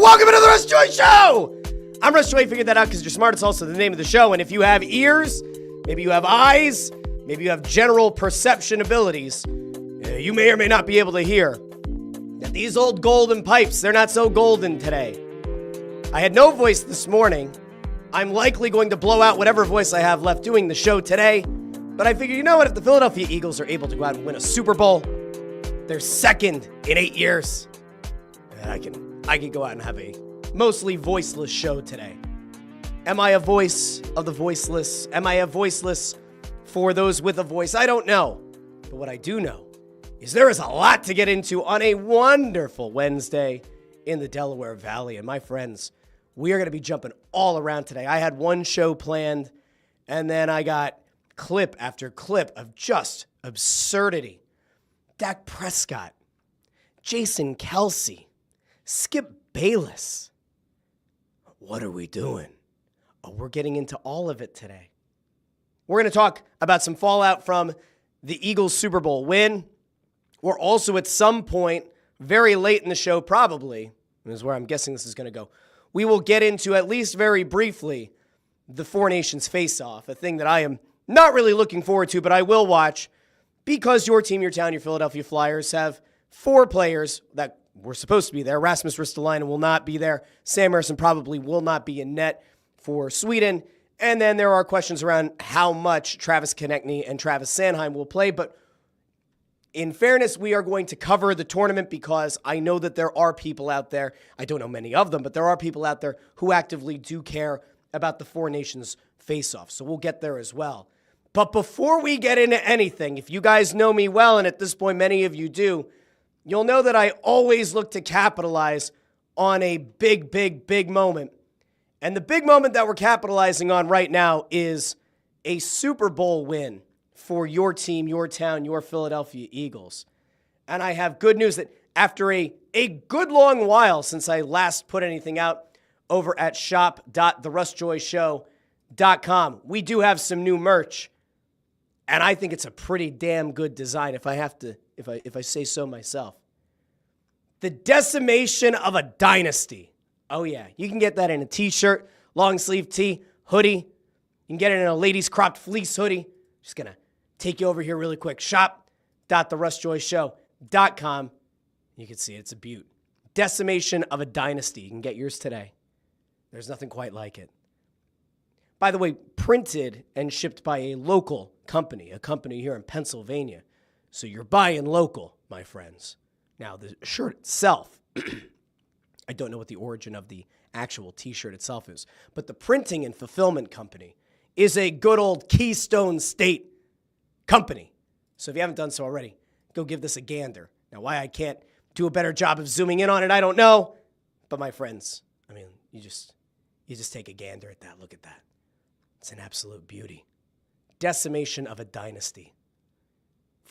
Welcome to the Russ Joy Show! I'm Russ Joy. Figured that out because you're smart. It's also the name of the show. And if you have ears, maybe you have eyes, maybe you have general perception abilities, you may or may not be able to hear that these old golden pipes, they're not so golden today. I had no voice this morning. I'm likely going to blow out whatever voice I have left doing the show today. But I figure, you know what? If the Philadelphia Eagles are able to go out and win a Super Bowl, they're second in 8 years. I can go out and have a mostly voiceless show today. Am I a voice of the voiceless? Am I a voiceless for those with a voice? I don't know. But what I do know is there is a lot to get into on a wonderful Wednesday in the Delaware Valley. And my friends, we are going to be jumping all around today. I had one show planned, and then I got clip after clip of just absurdity. Dak Prescott, Jason Kelce, Skip Bayless. What are we doing? Oh, we're getting into all of it today. We're going to talk about some fallout from the Eagles Super Bowl win. We're also at some point, very late in the show probably, this is where I'm guessing this is going to go, we will get into, at least very briefly, the Four Nations face-off, a thing that I am not really looking forward to, but I will watch because your team, your town, your Philadelphia Flyers have 4 players that were supposed to be there. Rasmus Ristolainen will not be there. Sam Ersson probably will not be in net for Sweden. And then there are questions around how much Travis Konecny and Travis Sanheim will play. But in fairness, we are going to cover the tournament because I know that there are people out there, I don't know many of them, but there are people out there who actively do care about the Four Nations face-off. So we'll get there as well. But before we get into anything, if you guys know me well, and at this point many of you do, you'll know that I always look to capitalize on a big moment. And the big moment that we're capitalizing on right now is a Super Bowl win for your team, your town, your Philadelphia Eagles. And I have good news that after a good long while since I last put anything out over at shop.therussjoyshow.com, we do have some new merch. And I think it's a pretty damn good design if I say so myself. The decimation of a dynasty. Oh yeah, you can get that in a t-shirt, long sleeve tee, hoodie. You can get it in a ladies cropped fleece hoodie. Just gonna take you over here really quick. Shop.therussjoyshow.com. RussJoyShow.com. You can see it. It's a beaut. Decimation of a Dynasty. You can get yours today. There's nothing quite like it. By the way, printed and shipped by a local company, a company here in Pennsylvania. So you're buying local, my friends. Now, the shirt itself, I don't know what the origin of the actual T-shirt itself is, but the printing and fulfillment company is a good old Keystone State company. So if you haven't done so already, go give this a gander. Now, why I can't do a better job of zooming in on it, I don't know. But my friends, I mean, you just take a gander at that. Look at that. It's an absolute beauty. Decimation of a Dynasty.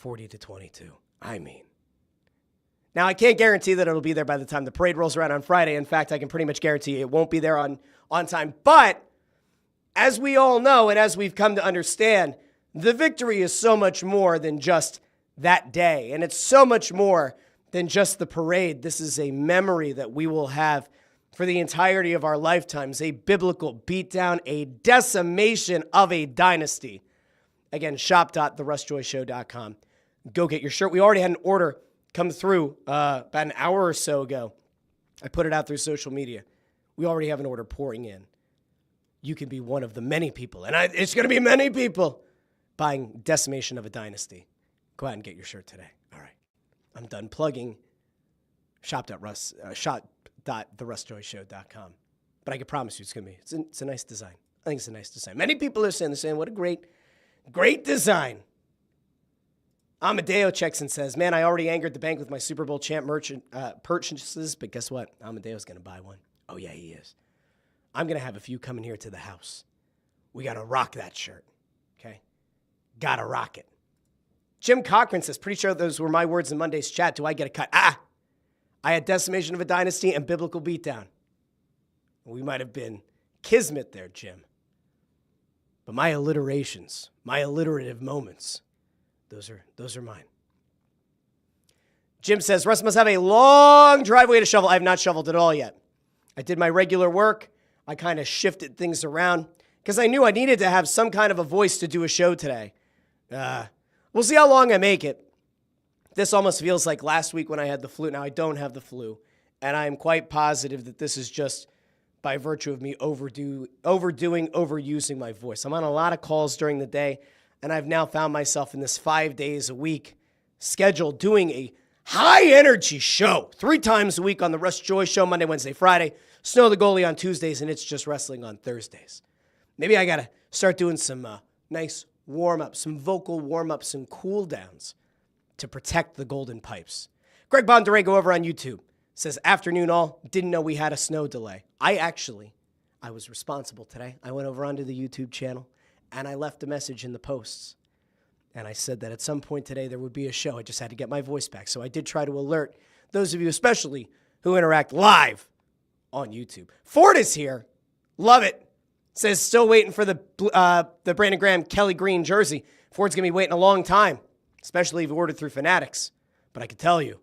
40-22. I mean. Now, I can't guarantee that it'll be there by the time the parade rolls around on Friday. In fact, I can pretty much guarantee it won't be there on time. But as we all know and as we've come to understand, the victory is so much more than just that day. And it's so much more than just the parade. This is a memory that we will have for the entirety of our lifetimes. A biblical beatdown, a decimation of a dynasty. Again, shop.therussjoyshow.com. Go get your shirt. We already had an order come through about an hour or so ago. I put it out through social media. We already have an order pouring in. You can be one of the many people, and it's going to be many people, buying Decimation of a Dynasty. Go ahead and get your shirt today. All right. I'm done plugging shop.therussjoyshow.com. But I can promise you it's a nice design. I think it's a nice design. Many people are saying, what a great design. Amadeo checks and says, man, I already angered the bank with my Super Bowl champ purchases, but guess what? Amadeo's going to buy one. Oh, yeah, he is. I'm going to have a few coming here to the house. We got to rock that shirt, okay? Got to rock it. Jim Cochran says, pretty sure those were my words in Monday's chat. Do I get a cut? I had Decimation of a Dynasty and Biblical Beatdown. We might have been kismet there, Jim. But my alliterations, my alliterative moments, those are mine. Jim says, Russ must have a long driveway to shovel. I have not shoveled at all yet. I did my regular work. I kind of shifted things around because I knew I needed to have some kind of a voice to do a show today. We'll see how long I make it. This almost feels like last week when I had the flu. Now, I don't have the flu, and I am quite positive that this is just by virtue of me overusing my voice. I'm on a lot of calls during the day, and I've now found myself in this 5 days a week schedule doing a high-energy show 3 times a week on the Russ Joy Show, Monday, Wednesday, Friday, Snow the Goalie on Tuesdays, and It's Just Wrestling on Thursdays. Maybe I got to start doing some nice warm-ups, some vocal warm-ups and cool-downs to protect the golden pipes. Greg Bondurango over on YouTube says, afternoon all, didn't know we had a snow delay. I was responsible today. I went over onto the YouTube channel, and I left a message in the posts. And I said that at some point today there would be a show. I just had to get my voice back. So I did try to alert those of you, especially who interact live on YouTube. Ford is here. Love it. Says still waiting for the Brandon Graham Kelly Green jersey. Ford's going to be waiting a long time, especially if you ordered through Fanatics. But I can tell you,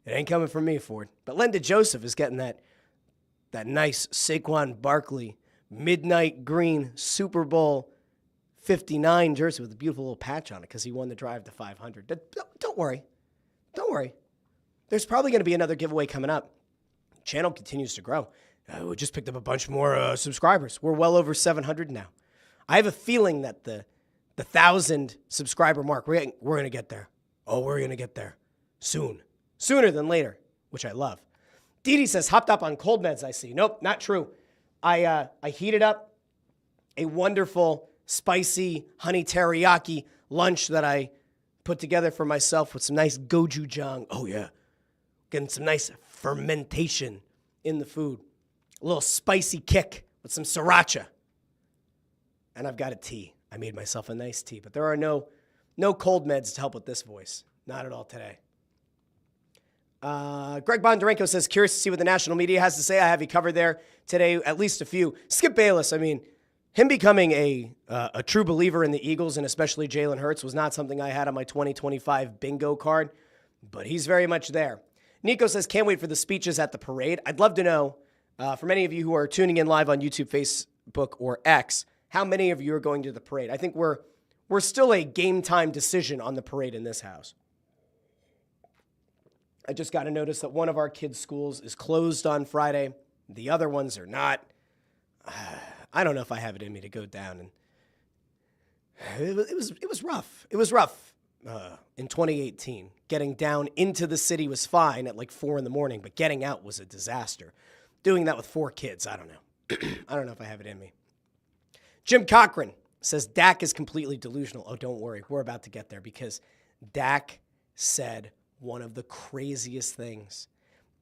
it ain't coming from me, Ford. But Linda Joseph is getting that nice Saquon Barkley midnight green Super Bowl 59 jersey with a beautiful little patch on it because he won the drive to 500. Don't worry. There's probably going to be another giveaway coming up. Channel continues to grow. We just picked up a bunch more subscribers. We're well over 700 now. I have a feeling that the 1,000 subscriber mark, we're going to get there. Oh, we're going to get there soon. Sooner than later, which I love. Dee Dee says, hopped up on cold meds, I see. Nope, not true. I heated up a wonderful spicy honey teriyaki lunch that I put together for myself with some nice gochujang. Oh, yeah. Getting some nice fermentation in the food. A little spicy kick with some sriracha. And I've got a tea. I made myself a nice tea. But there are no cold meds to help with this voice. Not at all today. Greg Bondarenko says, curious to see what the national media has to say. I have you covered there today, at least a few. Skip Bayless, I mean, him becoming a true believer in the Eagles and especially Jalen Hurts was not something I had on my 2025 bingo card, but he's very much there. Nico says, can't wait for the speeches at the parade. I'd love to know, for many of you who are tuning in live on YouTube, Facebook, or X, how many of you are going to the parade? I think we're still a game time decision on the parade in this house. I just got a notice that one of our kids' schools is closed on Friday. The other ones are not. I don't know if I have it in me to go down. And it was rough. It was rough in 2018. Getting down into the city was fine at like 4 a.m, but getting out was a disaster. Doing that with 4 kids, I don't know. I don't know if I have it in me. Jim Cochran says Dak is completely delusional. Oh, don't worry. We're about to get there because Dak said one of the craziest things,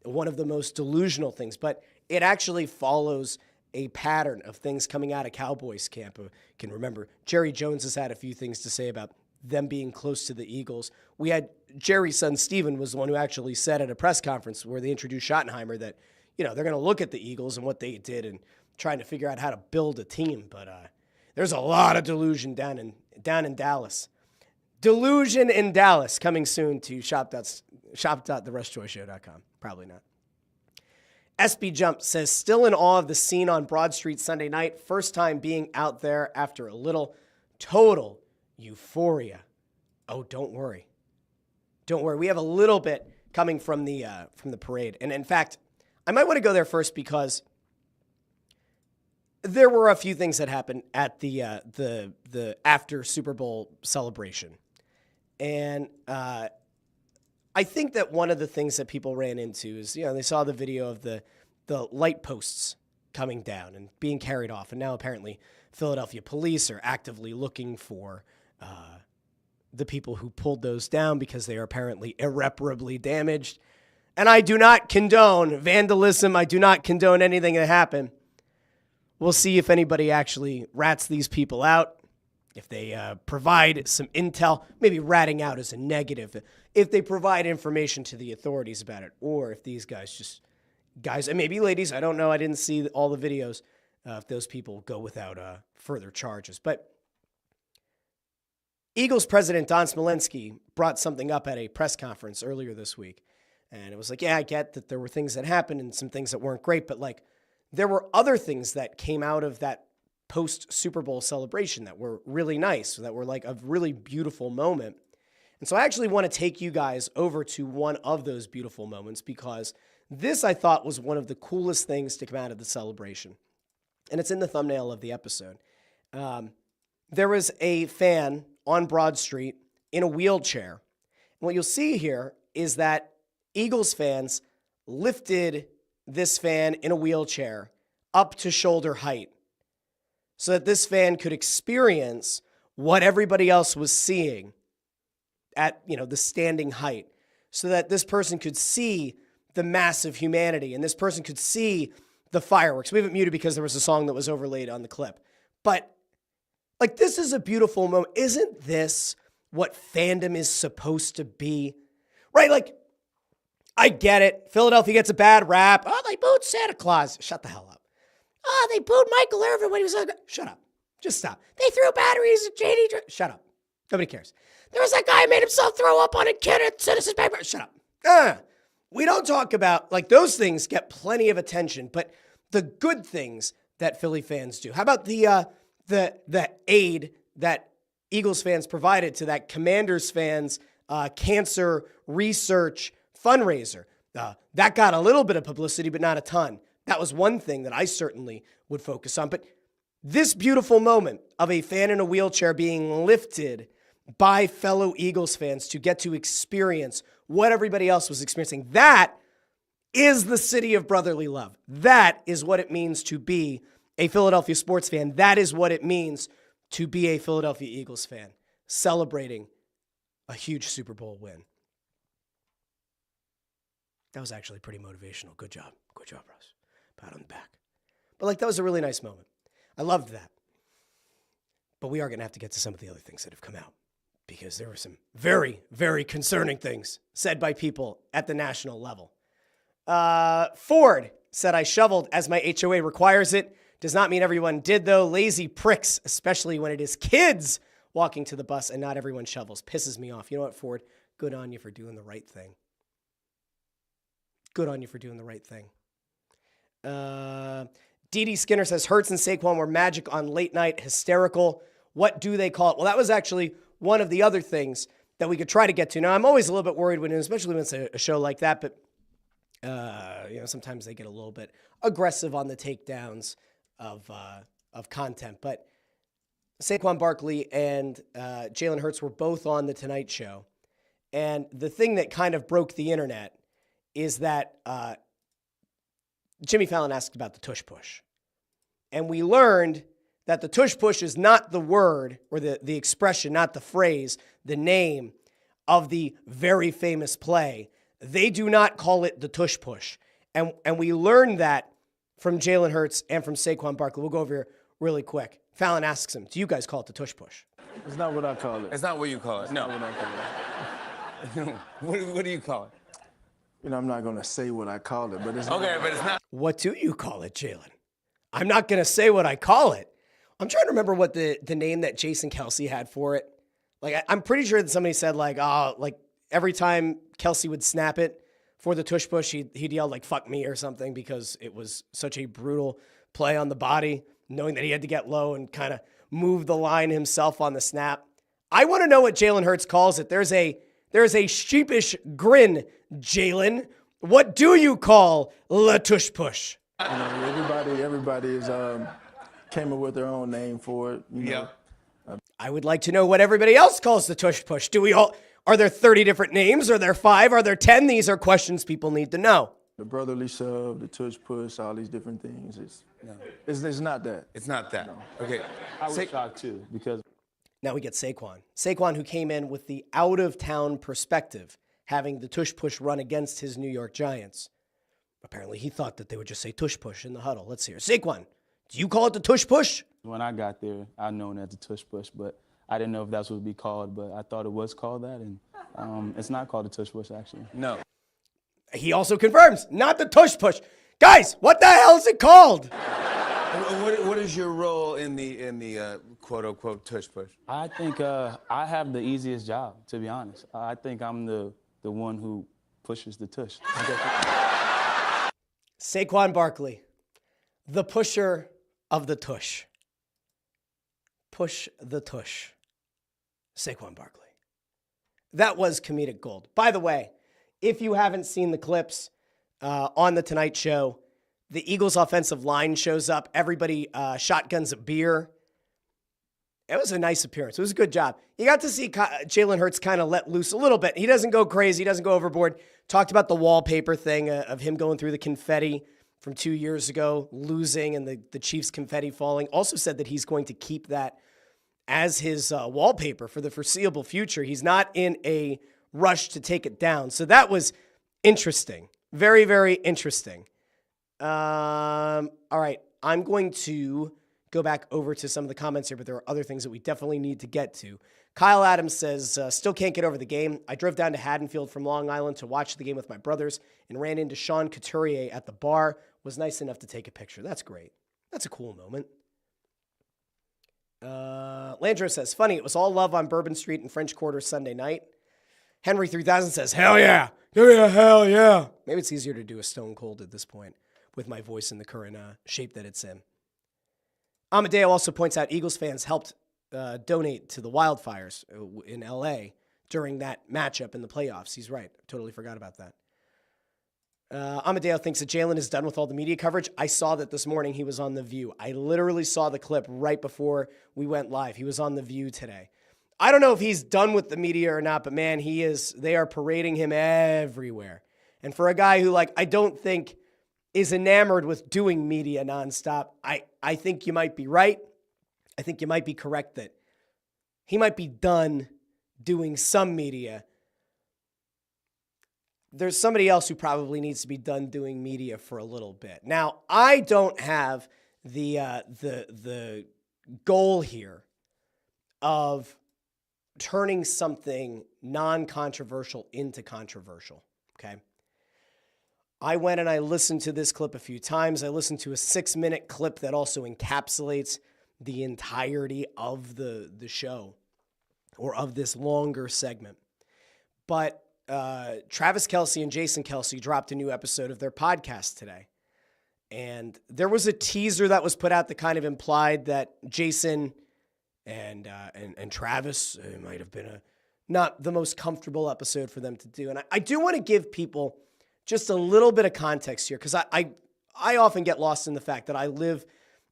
one of the most delusional things, but it actually follows a pattern of things coming out of Cowboys camp. I can remember Jerry Jones has had a few things to say about them being close to the Eagles. We had Jerry's son, Steven, was the one who actually said at a press conference where they introduced Schottenheimer that, they're going to look at the Eagles and what they did and trying to figure out how to build a team. But there's a lot of delusion down in Dallas. Delusion in Dallas coming soon to shop.therussjoyshow.com. Probably not. SB Jump says, still in awe of the scene on Broad Street Sunday night. First time being out there after a little. Total euphoria. Oh, don't worry. Don't worry. We have a little bit coming from the parade. And in fact, I might want to go there first because there were a few things that happened at the after Super Bowl celebration. And I think that one of the things that people ran into is, they saw the video of the light posts coming down and being carried off. And now apparently Philadelphia police are actively looking for the people who pulled those down because they are apparently irreparably damaged. And I do not condone vandalism. I do not condone anything that happened. We'll see if anybody actually rats these people out. If they provide some intel, maybe ratting out is a negative. If they provide information to the authorities about it, or if these guys, and maybe ladies, I don't know, I didn't see all the videos, if those people go without further charges. But Eagles president Don Smolenski brought something up at a press conference earlier this week. And it was like, yeah, I get that there were things that happened and some things that weren't great, but like there were other things that came out of that post-Super Bowl celebration that were really nice, that were like a really beautiful moment. And so I actually want to take you guys over to one of those beautiful moments because this, I thought, was one of the coolest things to come out of the celebration. And it's in the thumbnail of the episode. There was a fan on Broad Street in a wheelchair. And what you'll see here is that Eagles fans lifted this fan in a wheelchair up to shoulder height so that this fan could experience what everybody else was seeing at, the standing height, so that this person could see the massive humanity and this person could see the fireworks. We have it muted because there was a song that was overlaid on the clip. But like, this is a beautiful moment. Isn't this what fandom is supposed to be? Right? Like, I get it. Philadelphia gets a bad rap. Oh, they booed Santa Claus. Shut the hell up. Oh, they booed Michael Irvin when he was... Shut up. Just stop. They threw batteries at JD... Shut up. Nobody cares. There was that guy who made himself throw up on a kid at Citizen Paper. Shut up. We don't talk about... Like, those things get plenty of attention, but the good things that Philly fans do. How about the aid that Eagles fans provided to that Commanders fans cancer research fundraiser? That got a little bit of publicity, but not a ton. That was one thing that I certainly would focus on. But this beautiful moment of a fan in a wheelchair being lifted by fellow Eagles fans to get to experience what everybody else was experiencing, that is the city of brotherly love. That is what it means to be a Philadelphia sports fan. That is what it means to be a Philadelphia Eagles fan, celebrating a huge Super Bowl win. That was actually pretty motivational. Good job. Good job, Russ. Pat on the back. But like, that was a really nice moment. I loved that. But we are going to have to get to some of the other things that have come out because there were some very, very concerning things said by people at the national level. Ford said, I shoveled as my HOA requires it. Does not mean everyone did, though. Lazy pricks, especially when it is kids walking to the bus and not everyone shovels. Pisses me off. You know what, Ford? Good on you for doing the right thing. Good on you for doing the right thing. Dee Skinner says, Hurts and Saquon were magic on late night, hysterical. What do they call it? Well, that was actually one of the other things that we could try to get to. Now, I'm always a little bit worried especially when it's a show like that, but sometimes they get a little bit aggressive on the takedowns of content. But Saquon Barkley and Jalen Hurts were both on The Tonight Show. And the thing that kind of broke the internet is that Jimmy Fallon asked about the tush push. And we learned that the tush push is not the word or the expression, not the phrase, the name of the very famous play. They do not call it the tush push. And we learned that from Jalen Hurts and from Saquon Barkley. We'll go over here really quick. Fallon asks him, do you guys call it the tush push? It's not what I call it. It's not what you call it. It's No. not what I call it. What do you call it? I'm not going to say what I call it, but it's Okay, but it's not. What do you call it, Jalen? I'm not going to say what I call it. I'm trying to remember what the name that Jason Kelce had for it. Like, I'm pretty sure that somebody said, like, every time Kelce would snap it for the tush push, he'd yell, like, fuck me or something because it was such a brutal play on the body, knowing that he had to get low and kind of move the line himself on the snap. I want to know what Jalen Hurts calls it. There's a sheepish grin, Jalen. What do you call la tush push? Everybody is came up with their own name for it. Yeah. I would like to know what everybody else calls the tush push. Are there 30 different names? Are there 5? Are there 10? These are questions people need to know. The brotherly shove, the tush push, all these different things. It's not that. It's not that. No. Okay. I was shocked too because Now we get Saquon. Saquon, who came in with the out-of-town perspective, having the tush push run against his New York Giants. Apparently he thought that they would just say tush push in the huddle. Let's hear. Saquon, do you call it the tush push? When I got there, I known it as a tush push, but I didn't know if that's what it would be called, but I thought it was called that, and it's not called a tush push, actually. No. He also confirms, not the tush push. Guys, what the hell is it called? What is your role in the quote unquote tush push? I think I have the easiest job, to be honest. I think I'm the one who pushes the tush. Saquon Barkley, the pusher of the tush. Push the tush. Saquon Barkley. That was comedic gold. By the way, if you haven't seen the clips on The Tonight Show, the Eagles offensive line shows up. Everybody shotguns a beer. It was a nice appearance. It was a good job. You got to see Jalen Hurts kind of let loose a little bit. He doesn't go crazy. He doesn't go overboard. Talked about the wallpaper thing of him going through the confetti from 2 years ago, losing and the Chiefs confetti falling. Also said that he's going to keep that as his wallpaper for the foreseeable future. He's not in a rush to take it down. So that was interesting. Very, very interesting. All right. I'm going to go back over to some of the comments here, but there are other things that we definitely need to get to. Kyle Adams says, still can't get over the game. I drove down to Haddonfield from Long Island to watch the game with my brothers and ran into Sean Couturier at the bar. Was nice enough to take a picture. That's great. That's a cool moment. Landro says, funny, it was all love on Bourbon Street in French Quarter Sunday night. Henry 3000 says, hell yeah. Yeah, hell yeah. Maybe it's easier to do a Stone Cold at this point with my voice in the current shape that it's in. Amadeo also points out Eagles fans helped donate to the wildfires in L.A. during that matchup in the playoffs. He's right. Totally forgot about that. Amadeo thinks that Jalen is done with all the media coverage. I saw that this morning he was on The View. I literally saw the clip right before we went live. He was on The View today. I don't know if he's done with the media or not, but man, he is. They are parading him everywhere. And for a guy who, I don't think is enamored with doing media nonstop, I think you might be right. I think you might be correct that he might be done doing some media. There's somebody else who probably needs to be done doing media for a little bit. Now, I don't have the goal here of turning something non-controversial into controversial, okay? I went and I listened to this clip a few times. I listened to a 6-minute clip that also encapsulates the entirety of the show or of this longer segment. But Travis Kelce and Jason Kelce dropped a new episode of their podcast today. And there was a teaser that was put out that kind of implied that Jason and Travis might have been a not the most comfortable episode for them to do. And I do want to give people just a little bit of context here, because I often get lost in the fact that I live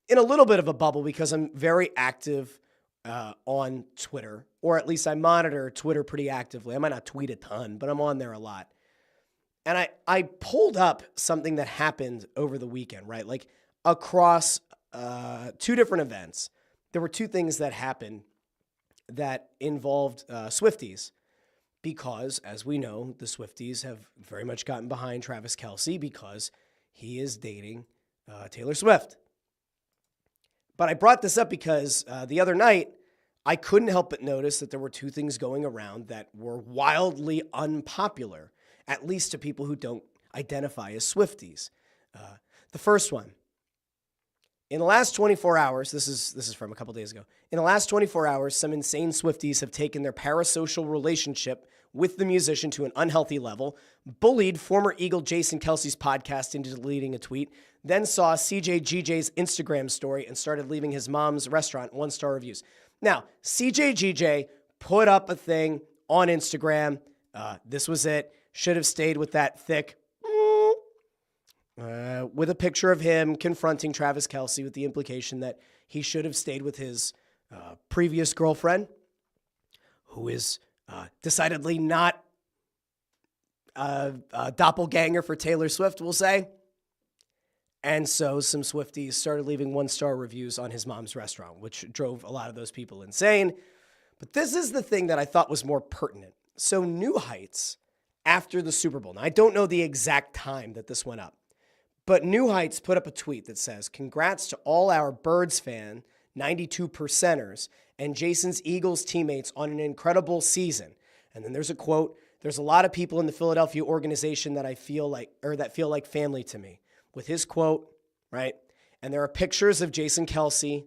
in a little bit of a bubble because I'm very active on Twitter, or at least I monitor Twitter pretty actively. I might not tweet a ton, but I'm on there a lot. And I pulled up something that happened over the weekend, right? Like across 2 different events, there were 2 things that happened that involved Swifties, because, as we know, the Swifties have very much gotten behind Travis Kelce because he is dating Taylor Swift. But I brought this up because the other night, I couldn't help but notice that there were 2 things going around that were wildly unpopular, at least to people who don't identify as Swifties. The first one, in the last 24 hours, this is from a couple days ago. In the last 24 hours, some insane Swifties have taken their parasocial relationship with the musician to an unhealthy level, bullied former Eagle Jason Kelce's podcast into deleting a tweet, then saw CJGJ's Instagram story and started leaving his mom's restaurant 1-star reviews. Now, CJGJ put up a thing on Instagram. This was it. Should have stayed with that thick, with a picture of him confronting Travis Kelce with the implication that he should have stayed with his previous girlfriend, who is decidedly not a doppelganger for Taylor Swift, we'll say. And so some Swifties started leaving 1-star reviews on his mom's restaurant, which drove a lot of those people insane. But this is the thing that I thought was more pertinent. So New Heights, after the Super Bowl, now I don't know the exact time that this went up, but New Heights put up a tweet that says, "Congrats to all our Birds fan 92%ers and Jason's Eagles teammates on an incredible season." And then there's a quote, "There's a lot of people in the Philadelphia organization that feel like family to me," with his quote, right? And there are pictures of Jason Kelce.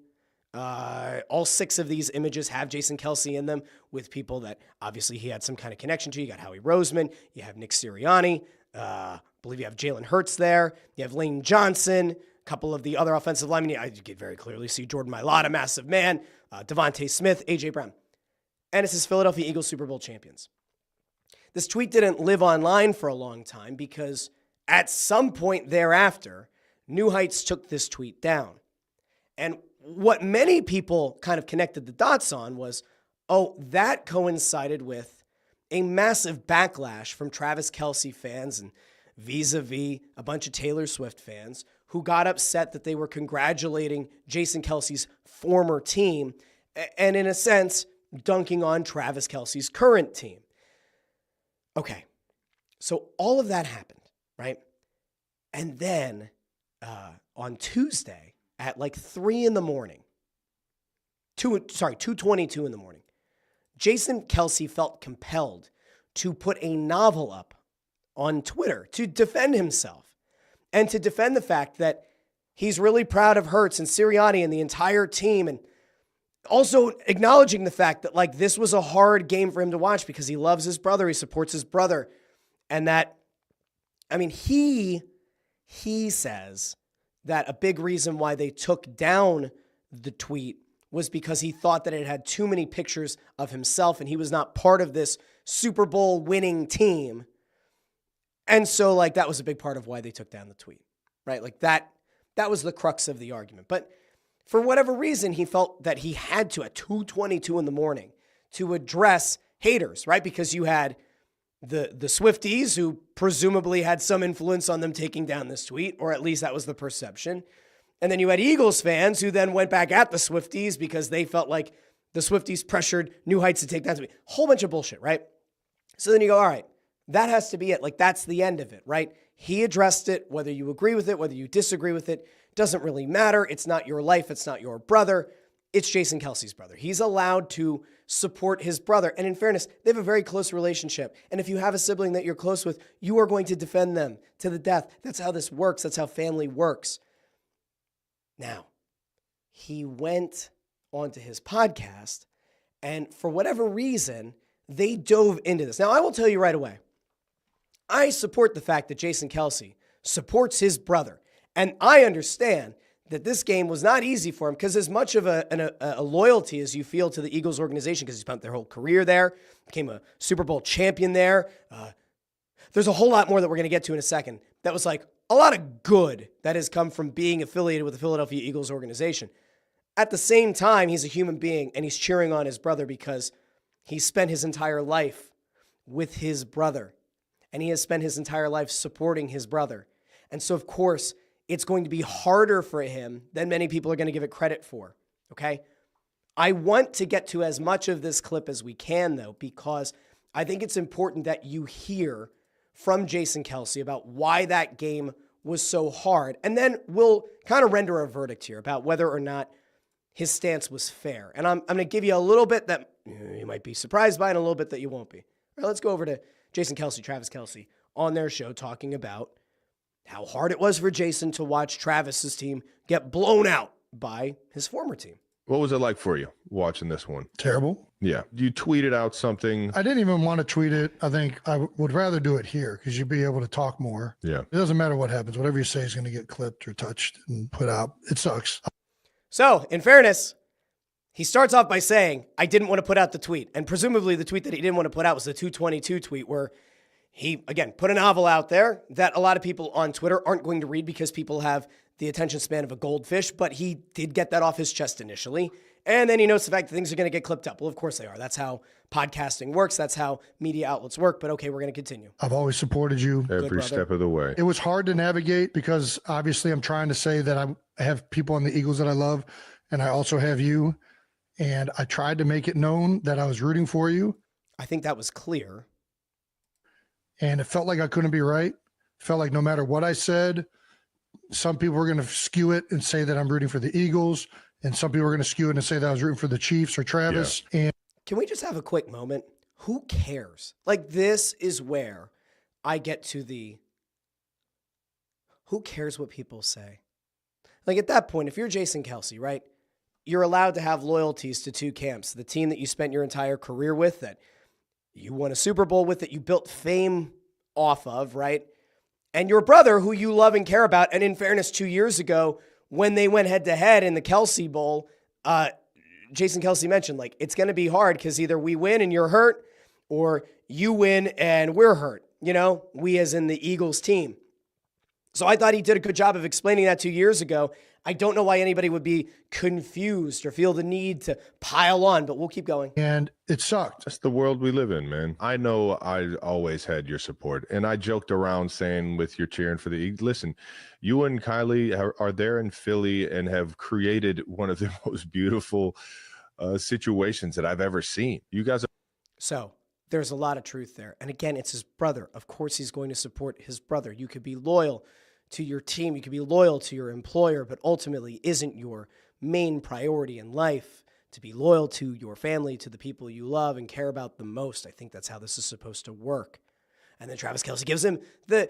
All 6 of these images have Jason Kelce in them, with people that obviously he had some kind of connection to. You got Howie Roseman, you have Nick Sirianni, I believe you have Jalen Hurts there, you have Lane Johnson, a couple of the other offensive linemen. I could very clearly see Jordan Mailata, massive man, Devontae Smith, A.J. Brown. And it says Philadelphia Eagles Super Bowl champions. This tweet didn't live online for a long time because at some point thereafter, New Heights took this tweet down. And what many people kind of connected the dots on was, oh, that coincided with a massive backlash from Travis Kelce fans and vis-a-vis a bunch of Taylor Swift fans who got upset that they were congratulating Jason Kelce's former team and, in a sense, dunking on Travis Kelce's current team. Okay, so all of that happened, right? And then on Tuesday at like 3 in the morning, 2:22 in the morning, Jason Kelce felt compelled to put a novel up on Twitter to defend himself and to defend the fact that he's really proud of Hurts and Sirianni and the entire team, and also acknowledging the fact that like this was a hard game for him to watch because he loves his brother, he supports his brother, and that, I mean, he says that a big reason why they took down the tweet was because he thought that it had too many pictures of himself and he was not part of this Super Bowl winning team. And so like that was a big part of why they took down the tweet, right? Like that was the crux of the argument. But for whatever reason, he felt that he had to at 2:22 in the morning to address haters, right? Because you had the Swifties who presumably had some influence on them taking down this tweet, or at least that was the perception. And then you had Eagles fans who then went back at the Swifties because they felt like the Swifties pressured New Heights to take down the tweet. Whole bunch of bullshit, right? So then you go, all right, that has to be it. Like that's the end of it, right? He addressed it, whether you agree with it, whether you disagree with it, doesn't really matter. It's not your life. It's not your brother. It's Jason Kelce's brother. He's allowed to support his brother. And in fairness, they have a very close relationship. And if you have a sibling that you're close with, you are going to defend them to the death. That's how this works. That's how family works. Now, he went onto his podcast, and for whatever reason, they dove into this. Now, I will tell you right away, I support the fact that Jason Kelce supports his brother. And I understand that this game was not easy for him, because as much of a loyalty as you feel to the Eagles organization, because he spent their whole career there, became a Super Bowl champion there, there's a whole lot more that we're going to get to in a second. That was like a lot of good that has come from being affiliated with the Philadelphia Eagles organization. At the same time, he's a human being, and he's cheering on his brother because he spent his entire life with his brother, and he has spent his entire life supporting his brother. And so, of course, it's going to be harder for him than many people are going to give it credit for, okay? I want to get to as much of this clip as we can, though, because I think it's important that you hear from Jason Kelce about why that game was so hard. And then we'll kind of render a verdict here about whether or not his stance was fair. And I'm going to give you a little bit that you might be surprised by and a little bit that you won't be. All right, let's go over to Jason Kelce, Travis Kelce, on their show talking about how hard it was for Jason to watch Travis's team get blown out by his former team. What was it like for you watching this one? Terrible. Yeah. You tweeted out something. I didn't even want to tweet it. I think I would rather do it here because you'd be able to talk more. Yeah. It doesn't matter what happens. Whatever you say is going to get clipped or touched and put out. It sucks. So, in fairness, he starts off by saying, I didn't want to put out the tweet. And presumably the tweet that he didn't want to put out was the 222 tweet where he, again, put a novel out there that a lot of people on Twitter aren't going to read because people have the attention span of a goldfish, but he did get that off his chest initially. And then he notes the fact that things are going to get clipped up. Well, of course they are. That's how podcasting works. That's how media outlets work. But okay, we're going to continue. I've always supported you. Every step of the way. It was hard to navigate because obviously I'm trying to say that I have people on the Eagles that I love, and I also have you. And I tried to make it known that I was rooting for you. I think that was clear. And it felt like I couldn't be right. It felt like no matter what I said, some people were going to skew it and say that I'm rooting for the Eagles. And some people were going to skew it and say that I was rooting for the Chiefs or Travis. Yeah. And can we just have a quick moment? Who cares? Like, this is where I get to the who cares what people say? Like, at that point, if you're Jason Kelce, right, you're allowed to have loyalties to two camps. The team that you spent your entire career with, that you won a Super Bowl with, that you built fame off of, right? And your brother, who you love and care about. And in fairness, 2 years ago, when they went head-to-head in the Kelce Bowl, Jason Kelce mentioned, like, it's going to be hard because either we win and you're hurt, or you win and we're hurt. You know, we as in the Eagles team. So I thought he did a good job of explaining that 2 years ago. I don't know why anybody would be confused or feel the need to pile on, but we'll keep going. And it sucked. That's the world we live in, man. I know I always had your support, and I joked around saying with your cheering for the Eagles, listen, you and Kylie are there in Philly and have created one of the most beautiful situations that I've ever seen. You guys are. So there's a lot of truth there. And again, it's his brother. Of course, he's going to support his brother. You could be loyal to your team. You could be loyal to your employer, but ultimately isn't your main priority in life to be loyal to your family, to the people you love and care about the most. I think that's how this is supposed to work. And then Travis Kelce gives him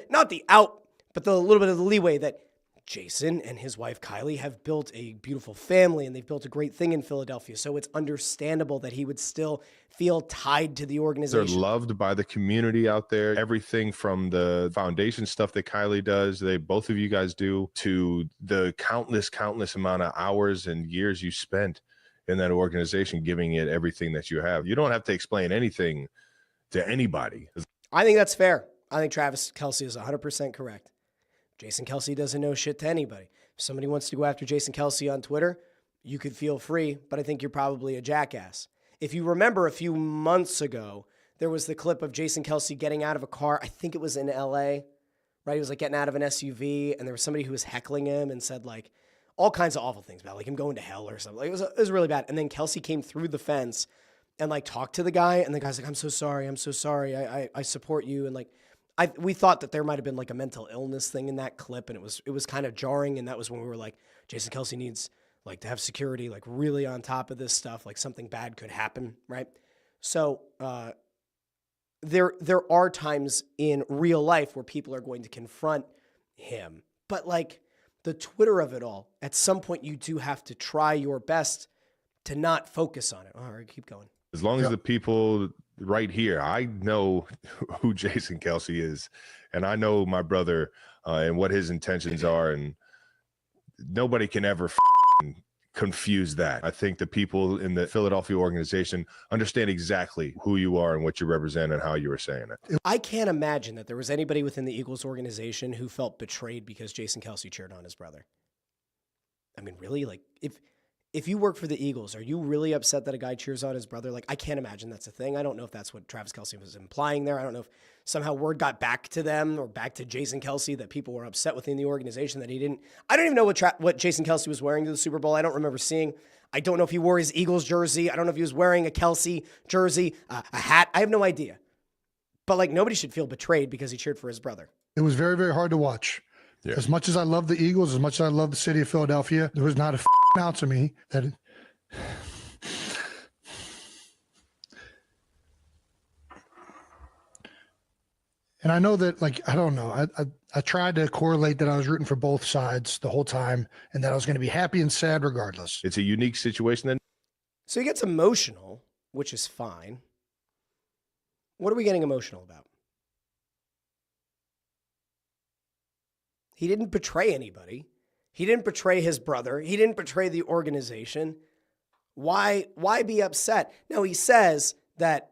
not the out, but the little bit of the leeway that Jason and his wife Kylie have built a beautiful family and they've built a great thing in Philadelphia. So it's understandable that he would still feel tied to the organization. They're loved by the community out there. Everything from the foundation stuff that Kylie does, both of you guys do, to the countless amount of hours and years you spent in that organization, giving it everything that you have. You don't have to explain anything to anybody. I think that's fair. I think Travis Kelce is 100% correct. Jason Kelce doesn't know shit to anybody. If somebody wants to go after Jason Kelce on Twitter, you could feel free, but I think you're probably a jackass. If you remember a few months ago, there was the clip of Jason Kelce getting out of a car. I think it was in LA, right? He was like getting out of an SUV, and there was somebody who was heckling him and said like all kinds of awful things about like him going to hell or something. Like, it was really bad. And then Kelce came through the fence and like talked to the guy, and the guy's like, I'm so sorry. I support you. And like, we thought that there might have been like a mental illness thing in that clip, and it was kind of jarring. And that was when we were like, Jason Kelce needs like to have security, like really on top of this stuff, like something bad could happen, right? So there are times in real life where people are going to confront him, but like the Twitter of it all, at some point you do have to try your best to not focus on it. All right, keep going. As long as the people right here, I know who Jason Kelce is, and I know my brother and what his intentions are, and nobody can ever confuse that. I think the people in the Philadelphia organization understand exactly who you are and what you represent and how you were saying it. I can't imagine that there was anybody within the Eagles organization who felt betrayed because Jason Kelce cheered on his brother. I mean, really? Like, if you work for the Eagles, are you really upset that a guy cheers on his brother? Like, I can't imagine that's a thing. I don't know if that's what Travis Kelce was implying there. I don't know if somehow word got back to them or back to Jason Kelce that people were upset within the organization that he didn't. I don't even know what Jason Kelce was wearing to the Super Bowl. I don't remember seeing. I don't know if he wore his Eagles jersey. I don't know if he was wearing a Kelce jersey, a hat. I have no idea. But, like, nobody should feel betrayed because he cheered for his brother. It was very, very hard to watch. Yeah. As much as I love the Eagles, as much as I love the city of Philadelphia, there was not a ounce of me that and I know that, like, I don't know. I tried to correlate that I was rooting for both sides the whole time and that I was going to be happy and sad regardless. It's a unique situation then. So he gets emotional, which is fine. What are we getting emotional about? He didn't betray anybody. He didn't betray his brother. He didn't betray the organization. Why be upset? Now, he says that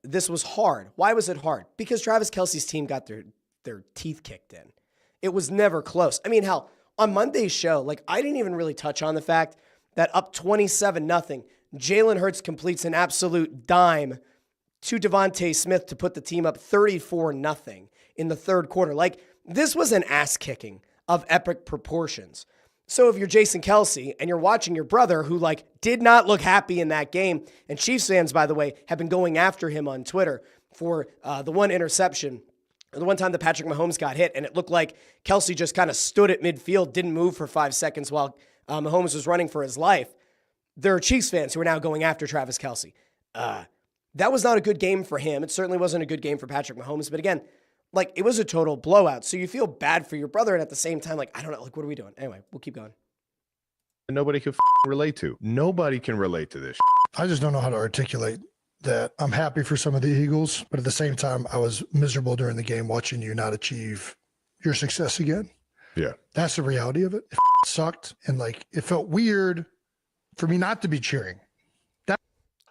this was hard. Why was it hard? Because Travis Kelce's team got their teeth kicked in. It was never close. I mean, hell, on Monday's show, like, I didn't even really touch on the fact that up 27-0, Jalen Hurts completes an absolute dime to Devontae Smith to put the team up 34-0 in the third quarter. Like, this was an ass kicking of epic proportions. So if you're Jason Kelce and you're watching your brother who, like, did not look happy in that game, and Chiefs fans, by the way, have been going after him on Twitter for the one interception, or the one time that Patrick Mahomes got hit, and it looked like Kelce just kind of stood at midfield, didn't move for 5 seconds while Mahomes was running for his life. There are Chiefs fans who are now going after Travis Kelce. That was not a good game for him. It certainly wasn't a good game for Patrick Mahomes. But again, like, it was a total blowout. So you feel bad for your brother. And at the same time, like, I don't know, like, what are we doing? Anyway, we'll keep going. Nobody can relate to. Nobody can relate to this. I just don't know how to articulate that. I'm happy for some of the Eagles, but at the same time, I was miserable during the game watching you not achieve your success again. Yeah. That's the reality of it. It sucked. And, like, it felt weird for me not to be cheering.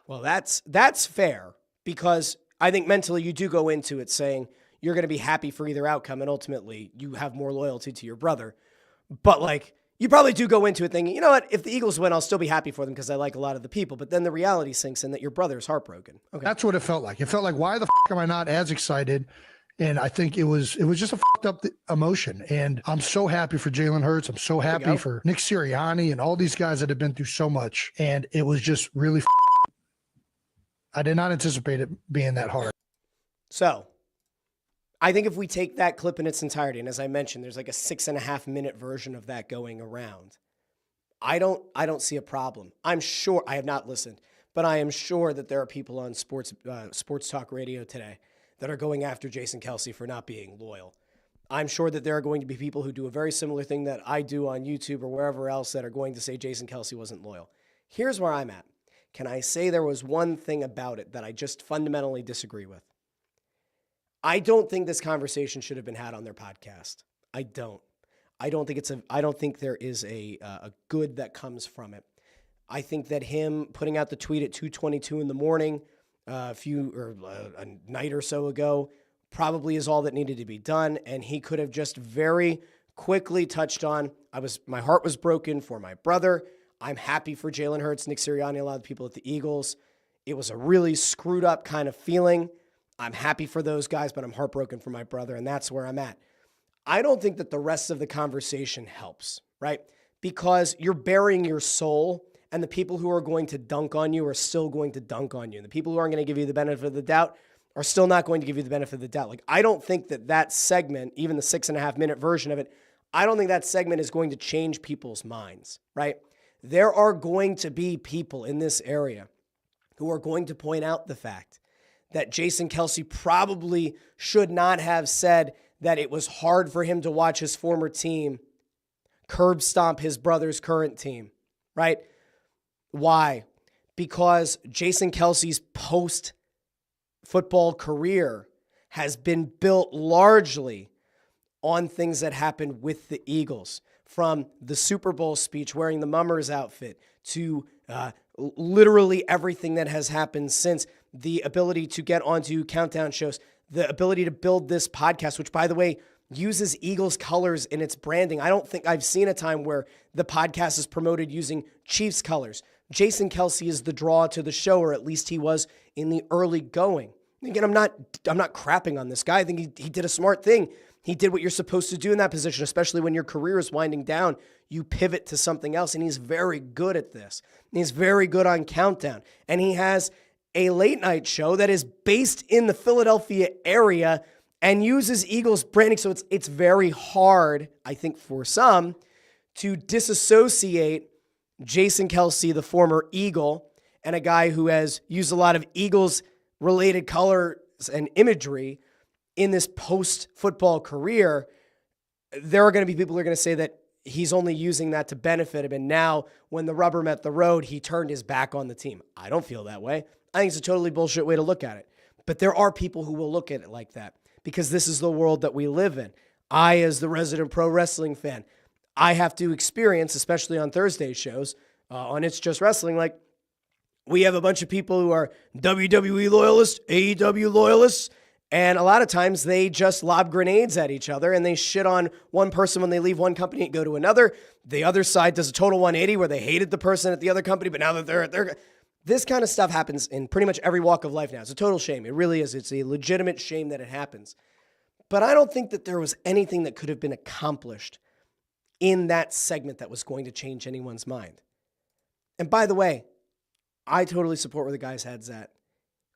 Well, that's fair, because I think mentally you do go into it saying you're going to be happy for either outcome, and ultimately you have more loyalty to your brother. But, like, you probably do go into it thinking, you know what, if the Eagles win, I'll still be happy for them because I like a lot of the people. But then the reality sinks in that your brother's heartbroken. Okay. That's what it felt like. It felt like, why the am I not as excited? And I think it was just a fucked up emotion. And I'm so happy for Jalen Hurts. I'm so happy for Nick Sirianni and all these guys that have been through so much. And it was just really I did not anticipate it being that hard. So I think if we take that clip in its entirety, and as I mentioned, there's like a 6.5 minute version of that going around. I don't see a problem. I'm sure, I have not listened, but I am sure that there are people on sports talk radio today that are going after Jason Kelce for not being loyal. I'm sure that there are going to be people who do a very similar thing that I do on YouTube or wherever else that are going to say Jason Kelce wasn't loyal. Here's where I'm at. Can I say there was one thing about it that I just fundamentally disagree with? I don't think this conversation should have been had on their podcast. I don't think there is a good that comes from it. I think that him putting out the tweet at 2:22 in the morning, a night or so ago, probably is all that needed to be done. And he could have just very quickly touched on, my heart was broken for my brother. I'm happy for Jalen Hurts, Nick Sirianni, a lot of the people at the Eagles. It was a really screwed up kind of feeling. I'm happy for those guys, but I'm heartbroken for my brother, and that's where I'm at. I don't think that the rest of the conversation helps, right? Because you're burying your soul, and the people who are going to dunk on you are still going to dunk on you. And the people who aren't going to give you the benefit of the doubt are still not going to give you the benefit of the doubt. Like, I don't think that segment, even the 6.5 minute version of it, I don't think that segment is going to change people's minds, right? There are going to be people in this area who are going to point out the fact that Jason Kelce probably should not have said that it was hard for him to watch his former team curb stomp his brother's current team, right? Why? Because Jason Kelce's post-football career has been built largely on things that happened with the Eagles. from the Super Bowl speech wearing the Mummers outfit to literally everything that has happened since, the ability to get onto countdown shows, the ability to build this podcast, which, by the way, uses Eagles colors in its branding. I don't think I've seen a time where the podcast is promoted using Chiefs colors. Jason Kelce is the draw to the show, or at least he was in the early going. Again, I'm not crapping on this guy. I think he did a smart thing. He did what you're supposed to do in that position, especially when your career is winding down. You pivot to something else, and he's very good at this. He's very good on countdown, and he has a late night show that is based in the Philadelphia area and uses Eagles branding. So it's very hard, I think, for some to disassociate Jason Kelce, the former Eagle, and a guy who has used a lot of Eagles-related colors and imagery in this post-football career. There are going to be people who are going to say that he's only using that to benefit him, and now when the rubber met the road, he turned his back on the team. I don't feel that way. I think it's a totally bullshit way to look at it. But there are people who will look at it like that because this is the world that we live in. I, as the resident pro wrestling fan, I have to experience, especially on Thursday shows, on It's Just Wrestling, like we have a bunch of people who are WWE loyalists, AEW loyalists, and a lot of times they just lob grenades at each other and they shit on one person when they leave one company and go to another. The other side does a total 180 where they hated the person at the other company, but now that they're this kind of stuff happens in pretty much every walk of life now. It's a total shame. It really is. It's a legitimate shame that it happens. But I don't think that there was anything that could have been accomplished in that segment that was going to change anyone's mind. And by the way, I totally support where the guy's head's at.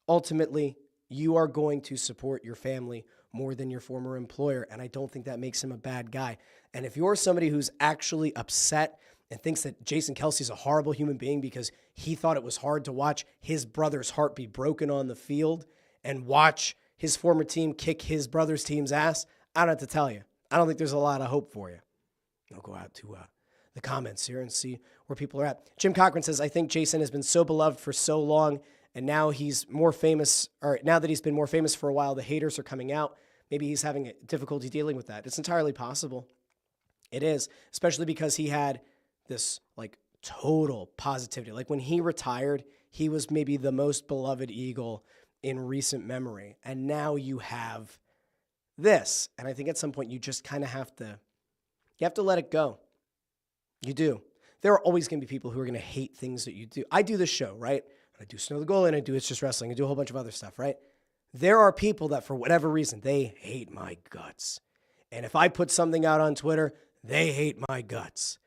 Ultimately, you are going to support your family more than your former employer, and I don't think that makes him a bad guy. And if you're somebody who's actually upset and thinks that Jason Kelce is a horrible human being because he thought it was hard to watch his brother's heart be broken on the field and watch his former team kick his brother's team's ass, I don't have to tell you. I don't think there's a lot of hope for you. I'll go out to the comments here and see where people are at. Jim Cochran says, I think Jason has been so beloved for so long, and now he's more famous, or now that he's been more famous for a while, the haters are coming out. Maybe he's having difficulty dealing with that. It's entirely possible. It is, especially because he had this like total positivity. Like when he retired, he was maybe the most beloved Eagle in recent memory. And now you have this. And I think at some point you just kind of have to let it go. You do. There are always going to be people who are going to hate things that you do. I do this show, right? I do Snow the Goal and I do It's Just Wrestling. I do a whole bunch of other stuff, right? There are people that for whatever reason, they hate my guts. And if I put something out on Twitter, they hate my guts.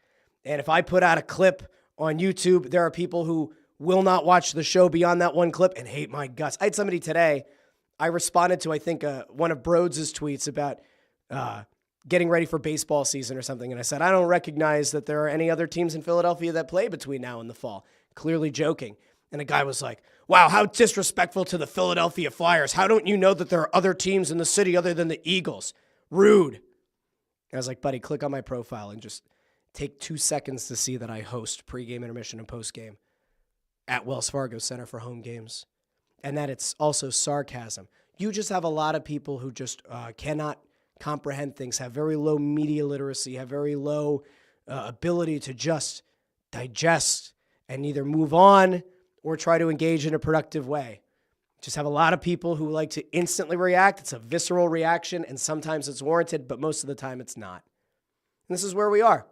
And if I put out a clip on YouTube, there are people who will not watch the show beyond that one clip and hate my guts. I had somebody today, I responded to, I think, one of Broads' tweets about getting ready for baseball season or something. And I said, I don't recognize that there are any other teams in Philadelphia that play between now and the fall. Clearly joking. And a guy was like, wow, how disrespectful to the Philadelphia Flyers. How don't you know that there are other teams in the city other than the Eagles? Rude. I was like, buddy, click on my profile and just take 2 seconds to see that I host pregame, intermission, and postgame at Wells Fargo Center for home games, and that it's also sarcasm. You just have a lot of people who just cannot comprehend things, have very low media literacy, have very low ability to just digest and either move on or try to engage in a productive way. Just have a lot of people who like to instantly react. It's a visceral reaction, and sometimes it's warranted, but most of the time it's not. And this is where we are.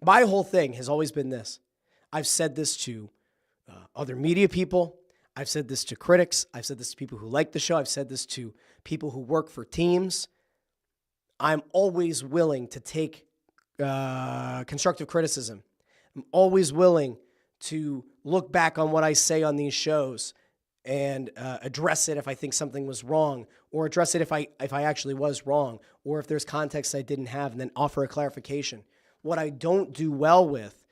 My whole thing has always been this. I've said this to other media people. I've said this to critics. I've said this to people who like the show. I've said this to people who work for teams. I'm always willing to take constructive criticism. I'm always willing to look back on what I say on these shows and address it if I think something was wrong, or address it if I actually was wrong, or if there's context I didn't have, and then offer a clarification. What I don't do well with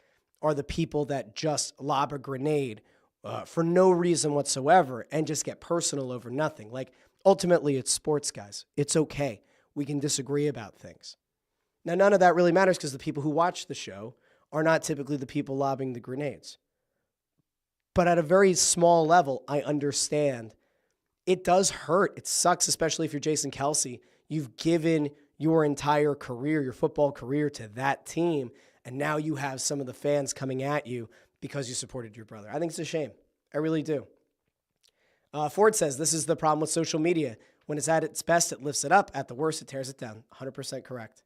are the people that just lob a grenade for no reason whatsoever and just get personal over nothing. Like, ultimately, it's sports, guys. It's okay. We can disagree about things. Now, none of that really matters because the people who watch the show are not typically the people lobbing the grenades. But at a very small level, I understand it does hurt. It sucks, especially if you're Jason Kelce. You've given your entire career, your football career, to that team, and now you have some of the fans coming at you because you supported your brother. I think it's a shame. I really do. Ford says, this is the problem with social media. When it's at its best, it lifts it up. At the worst, it tears it down. 100% correct.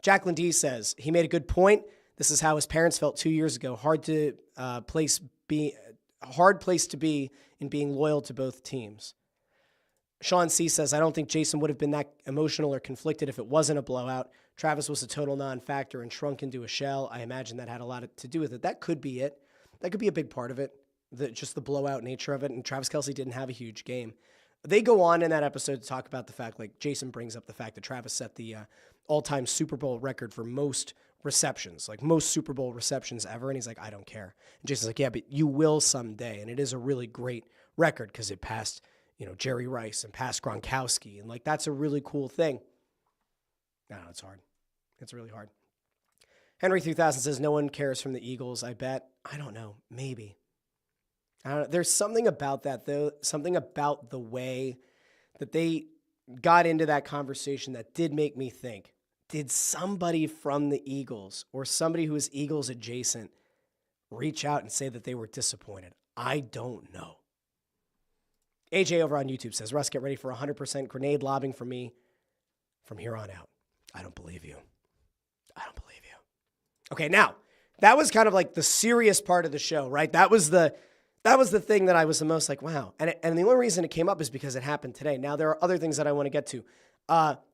Jacqueline D says, he made a good point. This is how his parents felt 2 years ago. Hard place to be in being loyal to both teams. Sean C says, I don't think Jason would have been that emotional or conflicted if it wasn't a blowout. Travis was a total non-factor and shrunk into a shell. I imagine that had a lot to do with it. That could be it. That could be a big part of it, just the blowout nature of it. And Travis Kelce didn't have a huge game. They go on in that episode to talk about the fact, like Jason brings up the fact that Travis set the all-time Super Bowl record for most receptions, like most Super Bowl receptions ever. And he's like, I don't care. And Jason's like, yeah, but you will someday. And it is a really great record because it passed, Jerry Rice and past Gronkowski. And like, that's a really cool thing. I don't know, it's hard. It's really hard. Henry 3000 says, no one cares from the Eagles, I bet. I don't know. Maybe. I don't know. There's something about that, though. Something about the way that they got into that conversation that did make me think, did somebody from the Eagles or somebody who is Eagles adjacent reach out and say that they were disappointed? I don't know. AJ over on YouTube says, Russ, get ready for 100% grenade lobbing from me from here on out. I don't believe you. I don't believe you. Okay, now, that was kind of like the serious part of the show, right? That was the thing that I was the most like, wow. And the only reason it came up is because it happened today. Now, there are other things that I want to get to.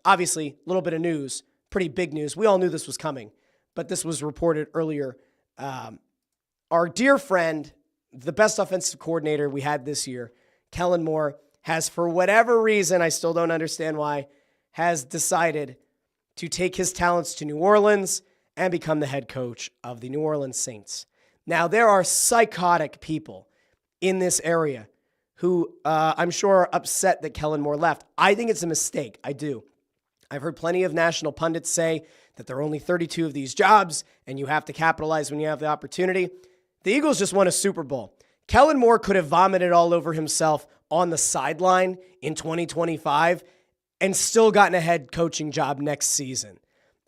Obviously, a little bit of news, pretty big news. We all knew this was coming, but this was reported earlier. Our dear friend, the best offensive coordinator we had this year, Kellen Moore, has, for whatever reason, I still don't understand why, has decided to take his talents to New Orleans and become the head coach of the New Orleans Saints. Now, there are psychotic people in this area who I'm sure are upset that Kellen Moore left. I think it's a mistake. I do. I've heard plenty of national pundits say that there are only 32 of these jobs and you have to capitalize when you have the opportunity. The Eagles just won a Super Bowl. Kellen Moore could have vomited all over himself on the sideline in 2025 and still gotten a head coaching job next season.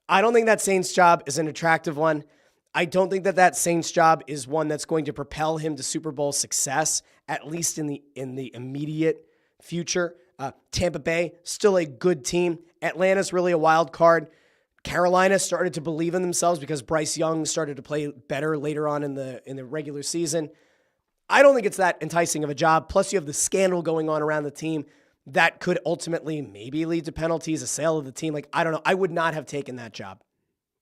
I don't think that Saints job is an attractive one. I don't think that Saints job is one that's going to propel him to Super Bowl success, at least in the immediate future. Tampa Bay, still a good team. Atlanta's really a wild card. Carolina started to believe in themselves because Bryce Young started to play better later on in the regular season. I don't think it's that enticing of a job. Plus, you have the scandal going on around the team that could ultimately maybe lead to penalties, a sale of the team. Like, I don't know. I would not have taken that job.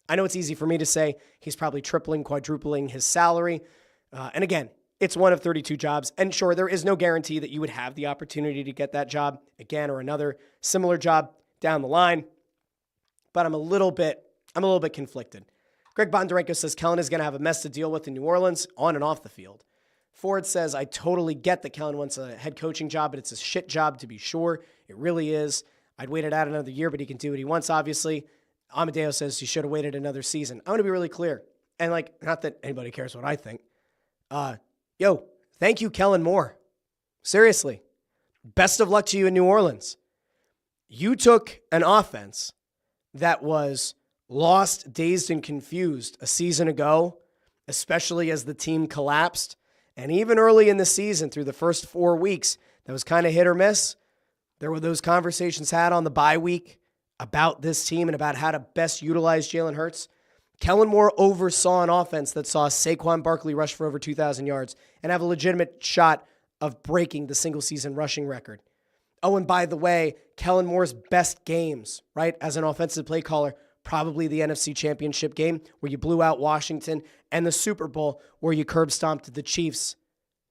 I know it's easy for me to say. He's probably tripling, quadrupling his salary. And again, it's one of 32 jobs. And sure, there is no guarantee that you would have the opportunity to get that job again or another similar job down the line. But I'm a little bit conflicted. Greg Bondarenko says Kellen is going to have a mess to deal with in New Orleans on and off the field. Ford says, I totally get that Kellen wants a head coaching job, but it's a shit job to be sure. It really is. I'd wait it out another year, but he can do what he wants, obviously. Amadeo says he should have waited another season. I want to be really clear. And not that anybody cares what I think. Thank you, Kellen Moore. Seriously. Best of luck to you in New Orleans. You took an offense that was lost, dazed, and confused a season ago, especially as the team collapsed. And even early in the season, through the first 4 weeks, that was kind of hit or miss. There were those conversations had on the bye week about this team and about how to best utilize Jalen Hurts. Kellen Moore oversaw an offense that saw Saquon Barkley rush for over 2,000 yards and have a legitimate shot of breaking the single-season rushing record. Oh, and by the way, Kellen Moore's best games, right, as an offensive play caller, probably the NFC Championship game where you blew out Washington and the Super Bowl where you curb stomped the Chiefs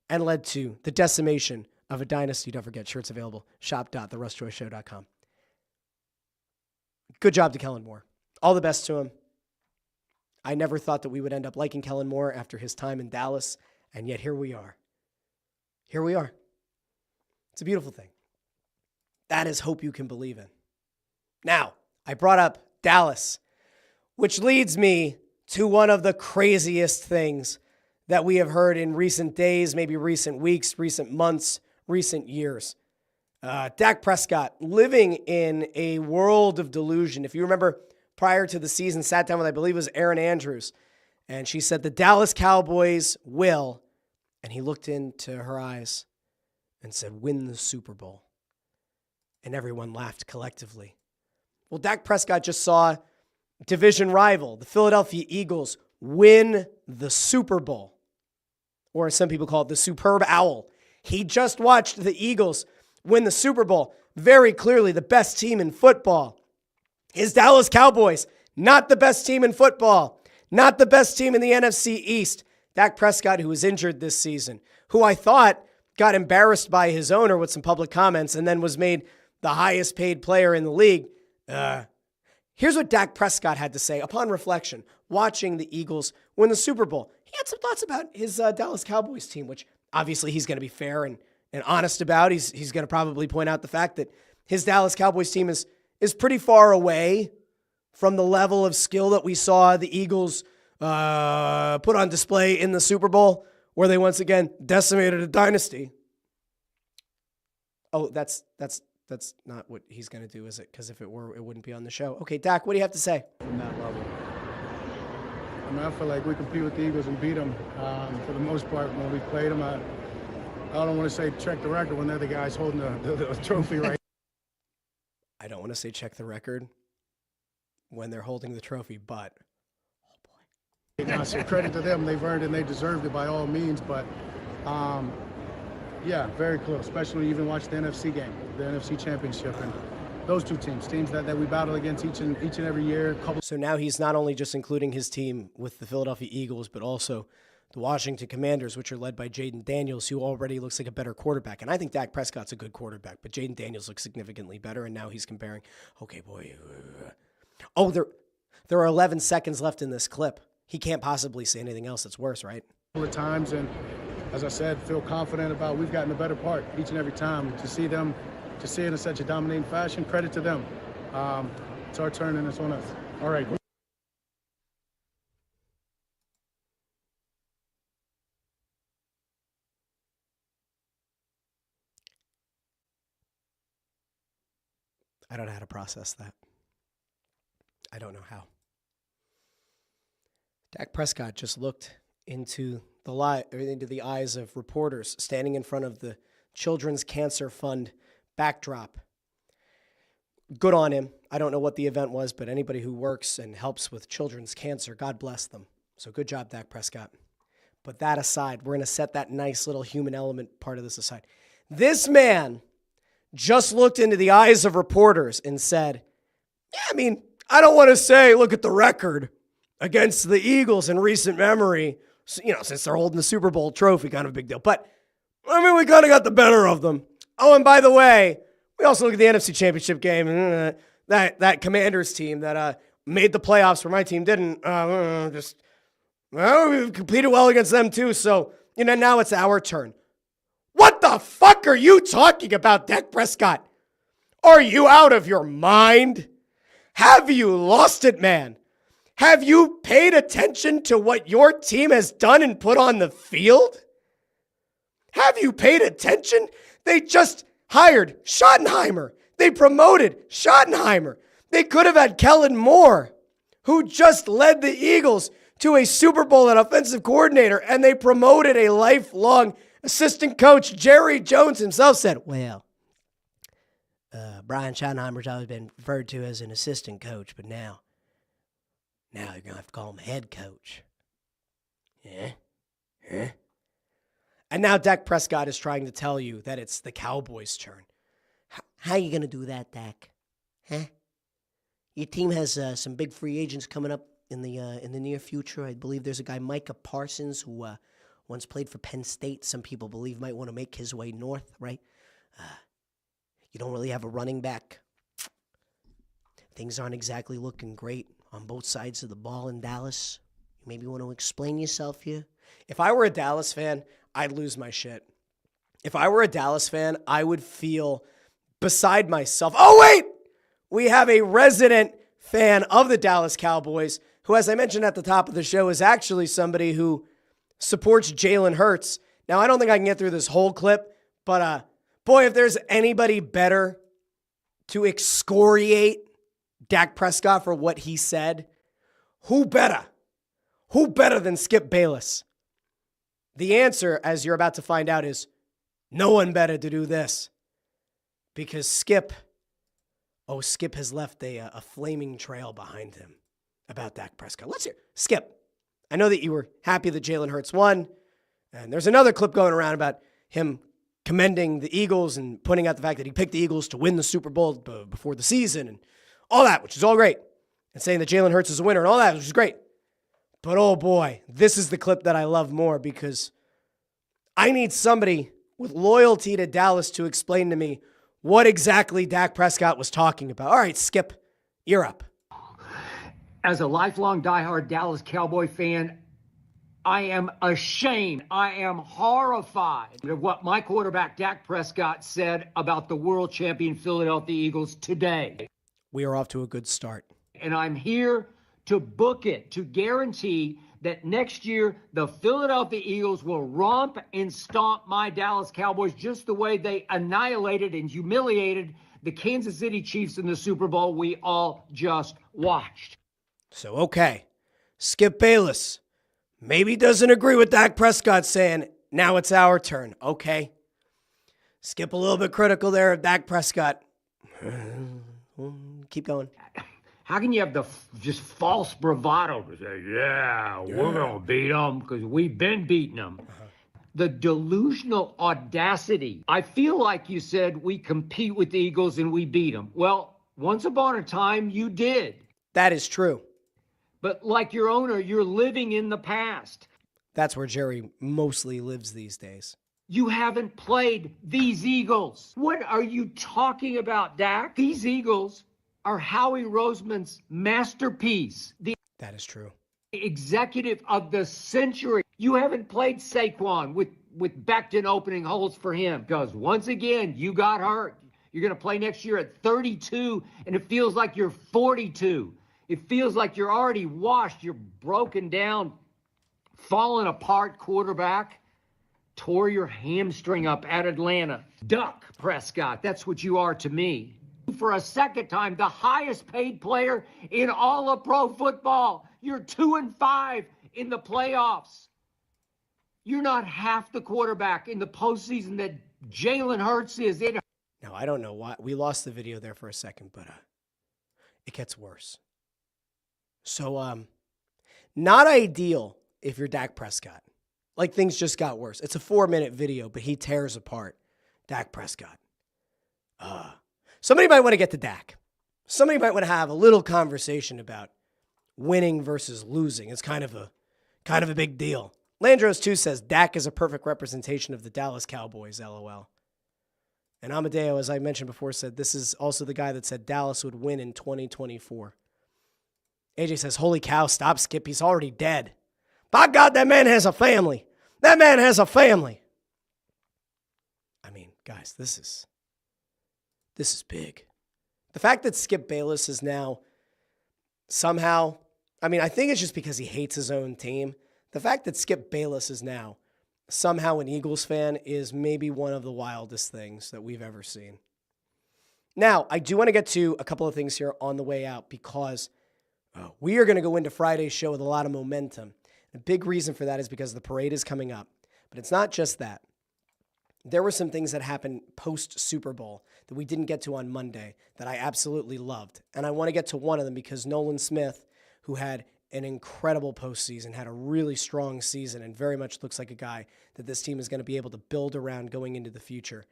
and led to the decimation of a dynasty. Don't forget, shirts available, shop.therussjoyshow.com. Good job to Kellen Moore. All the best to him. I never thought that we would end up liking Kellen Moore after his time in Dallas, and yet here we are. Here we are. It's a beautiful thing. That is hope you can believe in. Now, I brought up Dallas, which leads me to one of the craziest things that we have heard in recent days, maybe recent weeks, recent months, recent years. Dak Prescott living in a world of delusion. If you remember, prior to the season, sat down with, I believe it was Erin Andrews, and she said, the Dallas Cowboys will, and he looked into her eyes and said, win the Super Bowl. And everyone laughed collectively. Well, Dak Prescott just saw division rival, the Philadelphia Eagles, win the Super Bowl. Or as some people call it, the Superb Owl. He just watched the Eagles win the Super Bowl. Very clearly the best team in football. His Dallas Cowboys, not the best team in football. Not the best team in the NFC East. Dak Prescott, who was injured this season, who I thought got embarrassed by his owner with some public comments and then was made the highest paid player in the league. Here's what Dak Prescott had to say upon reflection, watching the Eagles win the Super Bowl. He had some thoughts about his Dallas Cowboys team, which obviously he's going to be fair and honest about. He's going to probably point out the fact that his Dallas Cowboys team is pretty far away from the level of skill that we saw the Eagles put on display in the Super Bowl, where they once again decimated a dynasty. Oh, that's not what he's going to do, is it? Because if it were, it wouldn't be on the show. Okay, Dak, what do you have to say? From that level. I mean, I feel like we compete with the Eagles and beat them for the most part when we played them. I don't want to say check the record when they're the guys holding the trophy right. I don't want to say check the record when they're holding the trophy, but oh boy. Now, so credit to them. They've earned it and they deserved it by all means. But yeah, very close. Especially when you even watch the NFC game, the NFC Championship, and those two teams that we battle against each and every year. So now he's not only just including his team with the Philadelphia Eagles, but also the Washington Commanders, which are led by Jaden Daniels, who already looks like a better quarterback. And I think Dak Prescott's a good quarterback, but Jaden Daniels looks significantly better, and now he's comparing, okay, boy. Oh, there are 11 seconds left in this clip. He can't possibly say anything else that's worse, right? A couple of times, and as I said, feel confident about we've gotten the better part each and every time. To see it in such a dominating fashion, credit to them. It's our turn and it's on us. All right. I don't know how to process that. I don't know how. Dak Prescott just looked into the eyes of reporters standing in front of the Children's Cancer Fund backdrop. Good on him. I don't know what the event was, but anybody who works and helps with children's cancer, God bless them. So good job, Dak Prescott. But that aside, we're going to set that nice little human element part of this aside. This man just looked into the eyes of reporters and said, yeah, I mean, I don't want to say, look at the record against the Eagles in recent memory, since they're holding the Super Bowl trophy, kind of a big deal. But, I mean, we kind of got the better of them. Oh, and by the way, we also look at the NFC Championship game. That Commanders team that made the playoffs where my team didn't. We competed well against them too. So, now it's our turn. What the fuck are you talking about, Dak Prescott? Are you out of your mind? Have you lost it, man? Have you paid attention to what your team has done and put on the field? Have you paid attention? They just hired Schottenheimer. They promoted Schottenheimer. They could have had Kellen Moore, who just led the Eagles to a Super Bowl at offensive coordinator, and they promoted a lifelong assistant coach. Jerry Jones himself said, well, Brian Schottenheimer's always been referred to as an assistant coach, but now you're going to have to call him head coach. Yeah? And now Dak Prescott is trying to tell you that it's the Cowboys' turn. How are you going to do that, Dak? Huh? Your team has some big free agents coming up in the near future. I believe there's a guy, Micah Parsons, who once played for Penn State. Some people believe might want to make his way north, right? You don't really have a running back. Things aren't exactly looking great on both sides of the ball in Dallas. You maybe want to explain yourself here. If I were a Dallas fan, I'd lose my shit. If I were a Dallas fan, I would feel beside myself. Oh, wait! We have a resident fan of the Dallas Cowboys who, as I mentioned at the top of the show, is actually somebody who supports Jalen Hurts. Now, I don't think I can get through this whole clip, but Boy, if there's anybody better to excoriate Dak Prescott for what he said, who better? Who better than Skip Bayless? The answer, as you're about to find out, is no one better to do this. Because Skip has left a flaming trail behind him about Dak Prescott. Let's hear. Skip, I know that you were happy that Jalen Hurts won, and there's another clip going around about him commending the Eagles and pointing out the fact that he picked the Eagles to win the Super Bowl before the season and all that, which is all great, and saying that Jalen Hurts is a winner and all that, which is great. But oh boy, this is the clip that I love more because I need somebody with loyalty to Dallas to explain to me what exactly Dak Prescott was talking about. All right, Skip, you're up. As a lifelong diehard Dallas Cowboy fan, I am ashamed. I am horrified of what my quarterback Dak Prescott said about the world champion Philadelphia Eagles today. We are off to a good start. And I'm here to book it, to guarantee that next year the Philadelphia Eagles will romp and stomp my Dallas Cowboys just the way they annihilated and humiliated the Kansas City Chiefs in the Super Bowl we all just watched. So, okay, Skip Bayless maybe doesn't agree with Dak Prescott saying, now it's our turn. Okay. Skip a little bit critical there of Dak Prescott. Keep going. How can you have the just false bravado to say, yeah, we're going to beat them because we've been beating them? The delusional audacity. I feel like you said we compete with the Eagles and we beat them. Well, once upon a time, you did. That is true. But like your owner, you're living in the past. That's where Jerry mostly lives these days. You haven't played these Eagles. What are you talking about, Dak? These Eagles are Howie Roseman's masterpiece. That is true. Executive of the century. You haven't played Saquon with Becton opening holes for him because once again, you got hurt. You're going to play next year at 32, and it feels like you're 42. It feels like you're already washed. You're broken down, falling apart quarterback. Tore your hamstring up at Atlanta. Duck Prescott. That's what you are to me. For a second time, the highest paid player in all of pro football. You're 2-5 in the playoffs. You're not half the quarterback in the postseason that Jalen Hurts is. Now, I don't know why. We lost the video there for a second, but it gets worse. So, not ideal if you're Dak Prescott. Like, things just got worse. It's a 4-minute video, but he tears apart Dak Prescott. Somebody might want to get to Dak. Somebody might want to have a little conversation about winning versus losing. It's kind of a big deal. Landros, too, says Dak is a perfect representation of the Dallas Cowboys, LOL. And Amadeo, as I mentioned before, said this is also the guy that said Dallas would win in 2024. AJ says, holy cow, stop, Skip. He's already dead. By God, that man has a family. That man has a family. I mean, guys, this is big. The fact that Skip Bayless is now somehow, I mean, I think it's just because he hates his own team. The fact that Skip Bayless is now somehow an Eagles fan is maybe one of the wildest things that we've ever seen. Now, I do want to get to a couple of things here on the way out because we are going to go into Friday's show with a lot of momentum. A big reason for that is because the parade is coming up. But it's not just that. There were some things that happened post-Super Bowl that we didn't get to on Monday that I absolutely loved. And I want to get to one of them because Nolan Smith, who had an incredible postseason, had a really strong season, and very much looks like a guy that this team is going to be able to build around going into the future.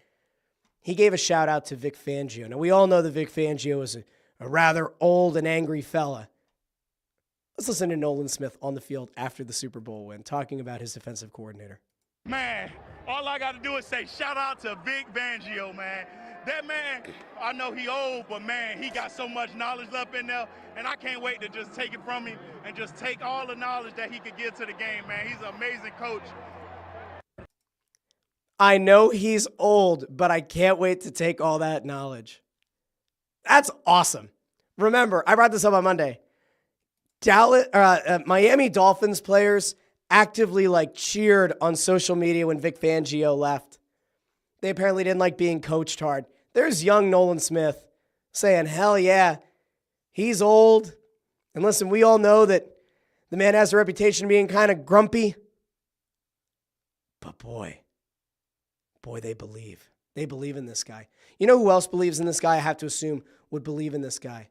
He gave a shout-out to Vic Fangio. Now, we all know that Vic Fangio is a rather old and angry fella. Let's listen to Nolan Smith on the field after the Super Bowl win, talking about his defensive coordinator. Man, all I got to do is say shout out to Vic Fangio, man. That man, I know he old, but man, he got so much knowledge up in there, and I can't wait to just take it from him and just take all the knowledge that he could give to the game, man. He's an amazing coach. I know he's old, but I can't wait to take all that knowledge. That's awesome. Remember, I brought this up on Monday. Miami Dolphins players actively cheered on social media when Vic Fangio left. They apparently didn't like being coached hard. There's young Nolan Smith saying, hell yeah, he's old. And listen, we all know that the man has a reputation of being kind of grumpy. But boy, they believe. They believe in this guy. You know who else believes in this guy? I have to assume would believe in this guy.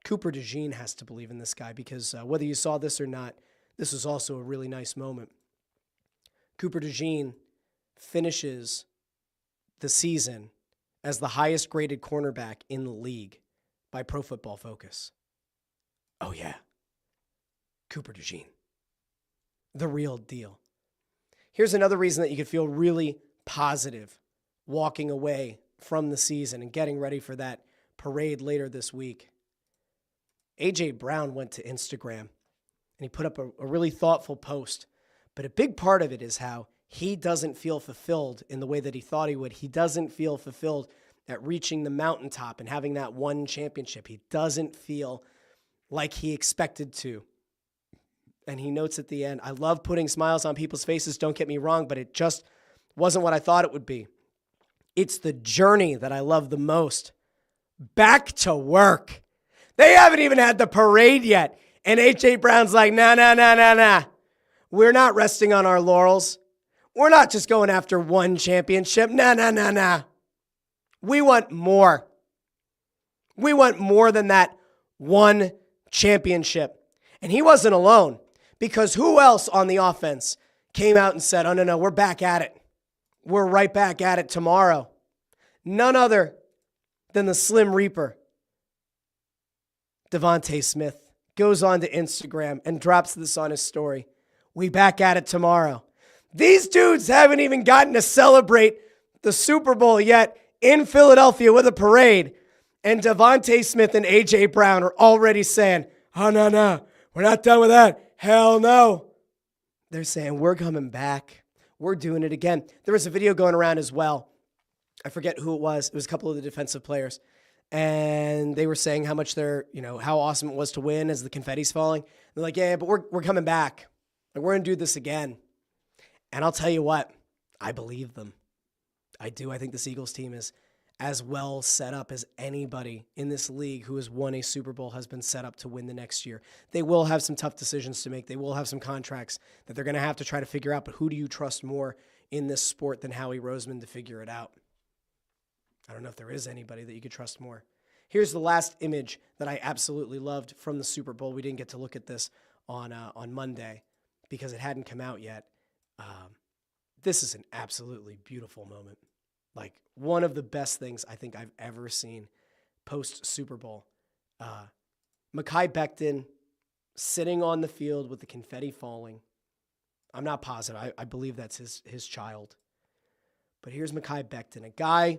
Cooper DeJean has to believe in this guy because whether you saw this or not, this was also a really nice moment. Cooper DeJean finishes the season as the highest graded cornerback in the league by Pro Football Focus. Oh yeah, Cooper DeJean, the real deal. Here's another reason that you could feel really positive walking away from the season and getting ready for that parade later this week. A.J. Brown went to Instagram and he put up a really thoughtful post. But a big part of it is how he doesn't feel fulfilled in the way that he thought he would. He doesn't feel fulfilled at reaching the mountaintop and having that one championship. He doesn't feel like he expected to. And he notes at the end, I love putting smiles on people's faces, don't get me wrong, but it just wasn't what I thought it would be. It's the journey that I love the most. Back to work. They haven't even had the parade yet. And A.J. Brown's like, nah. We're not resting on our laurels. We're not just going after one championship. Nah. We want more. We want more than that one championship. And he wasn't alone, because who else on the offense came out and said, oh, no, we're back at it. We're right back at it tomorrow. None other than the Slim Reaper. Devontae Smith goes on to Instagram and drops this on his story. We back at it tomorrow. These dudes haven't even gotten to celebrate the Super Bowl yet in Philadelphia with a parade. And Devontae Smith and A.J. Brown are already saying, oh, no, we're not done with that. Hell no. They're saying, we're coming back. We're doing it again. There was a video going around as well. I forget who it was. It was a couple of the defensive players. And they were saying how much how awesome it was to win as the confetti's falling. They're like, yeah, but we're coming back. Like, we're going to do this again. And I'll tell you what, I believe them. I do. I think this Eagles team is as well set up as anybody in this league who has won a Super Bowl has been set up to win the next year. They will have some tough decisions to make. They will have some contracts that they're going to have to try to figure out. But who do you trust more in this sport than Howie Roseman to figure it out? I don't know if there is anybody that you could trust more. Here's the last image that I absolutely loved from the Super Bowl. We didn't get to look at this on Monday because it hadn't come out yet. This is an absolutely beautiful moment. Like, one of the best things I think I've ever seen post-Super Bowl. Mekhi Becton sitting on the field with the confetti falling. I'm not positive. I believe that's his child. But here's Mekhi Becton, a guy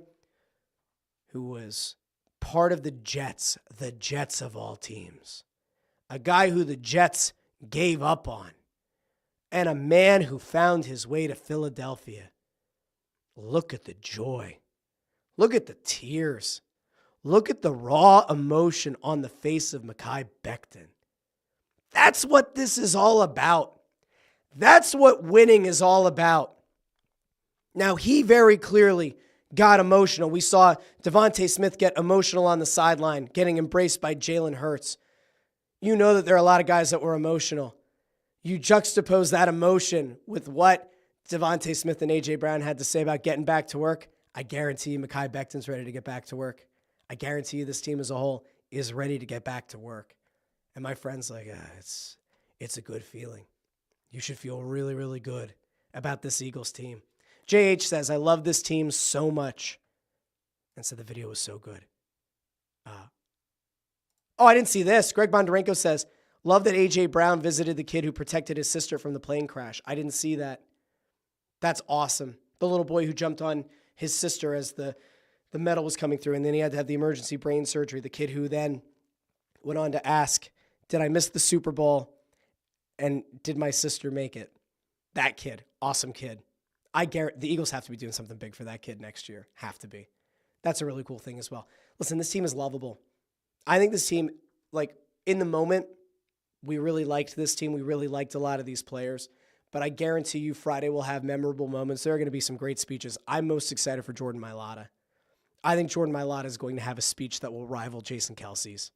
who was part of the Jets of all teams. A guy who the Jets gave up on. And a man who found his way to Philadelphia. Look at the joy. Look at the tears. Look at the raw emotion on the face of Mekhi Becton. That's what this is all about. That's what winning is all about. Now, he very clearly got emotional. We saw Devontae Smith get emotional on the sideline, getting embraced by Jalen Hurts. You know that there are a lot of guys that were emotional. You juxtapose that emotion with what Devontae Smith and A.J. Brown had to say about getting back to work. I guarantee you Mekhi Becton's ready to get back to work. I guarantee you this team as a whole is ready to get back to work. And my friend's like, it's a good feeling. You should feel really, really good about this Eagles team. JH says, I love this team so much. And so the video was so good. I didn't see this. Greg Bondarenko says, love that A.J. Brown visited the kid who protected his sister from the plane crash. I didn't see that. That's awesome. The little boy who jumped on his sister as the medal was coming through, and then he had to have the emergency brain surgery. The kid who then went on to ask, did I miss the Super Bowl? And did my sister make it? That kid. Awesome kid. I guarantee the Eagles have to be doing something big for that kid next year. Have to be. That's a really cool thing as well. Listen, this team is lovable. I think this team, like, in the moment, we really liked this team. We really liked a lot of these players. but I guarantee you Friday will have memorable moments. There are going to be some great speeches. I'm most excited for Jordan Mailata. I think Jordan Mailata is going to have a speech that will rival Jason Kelce's.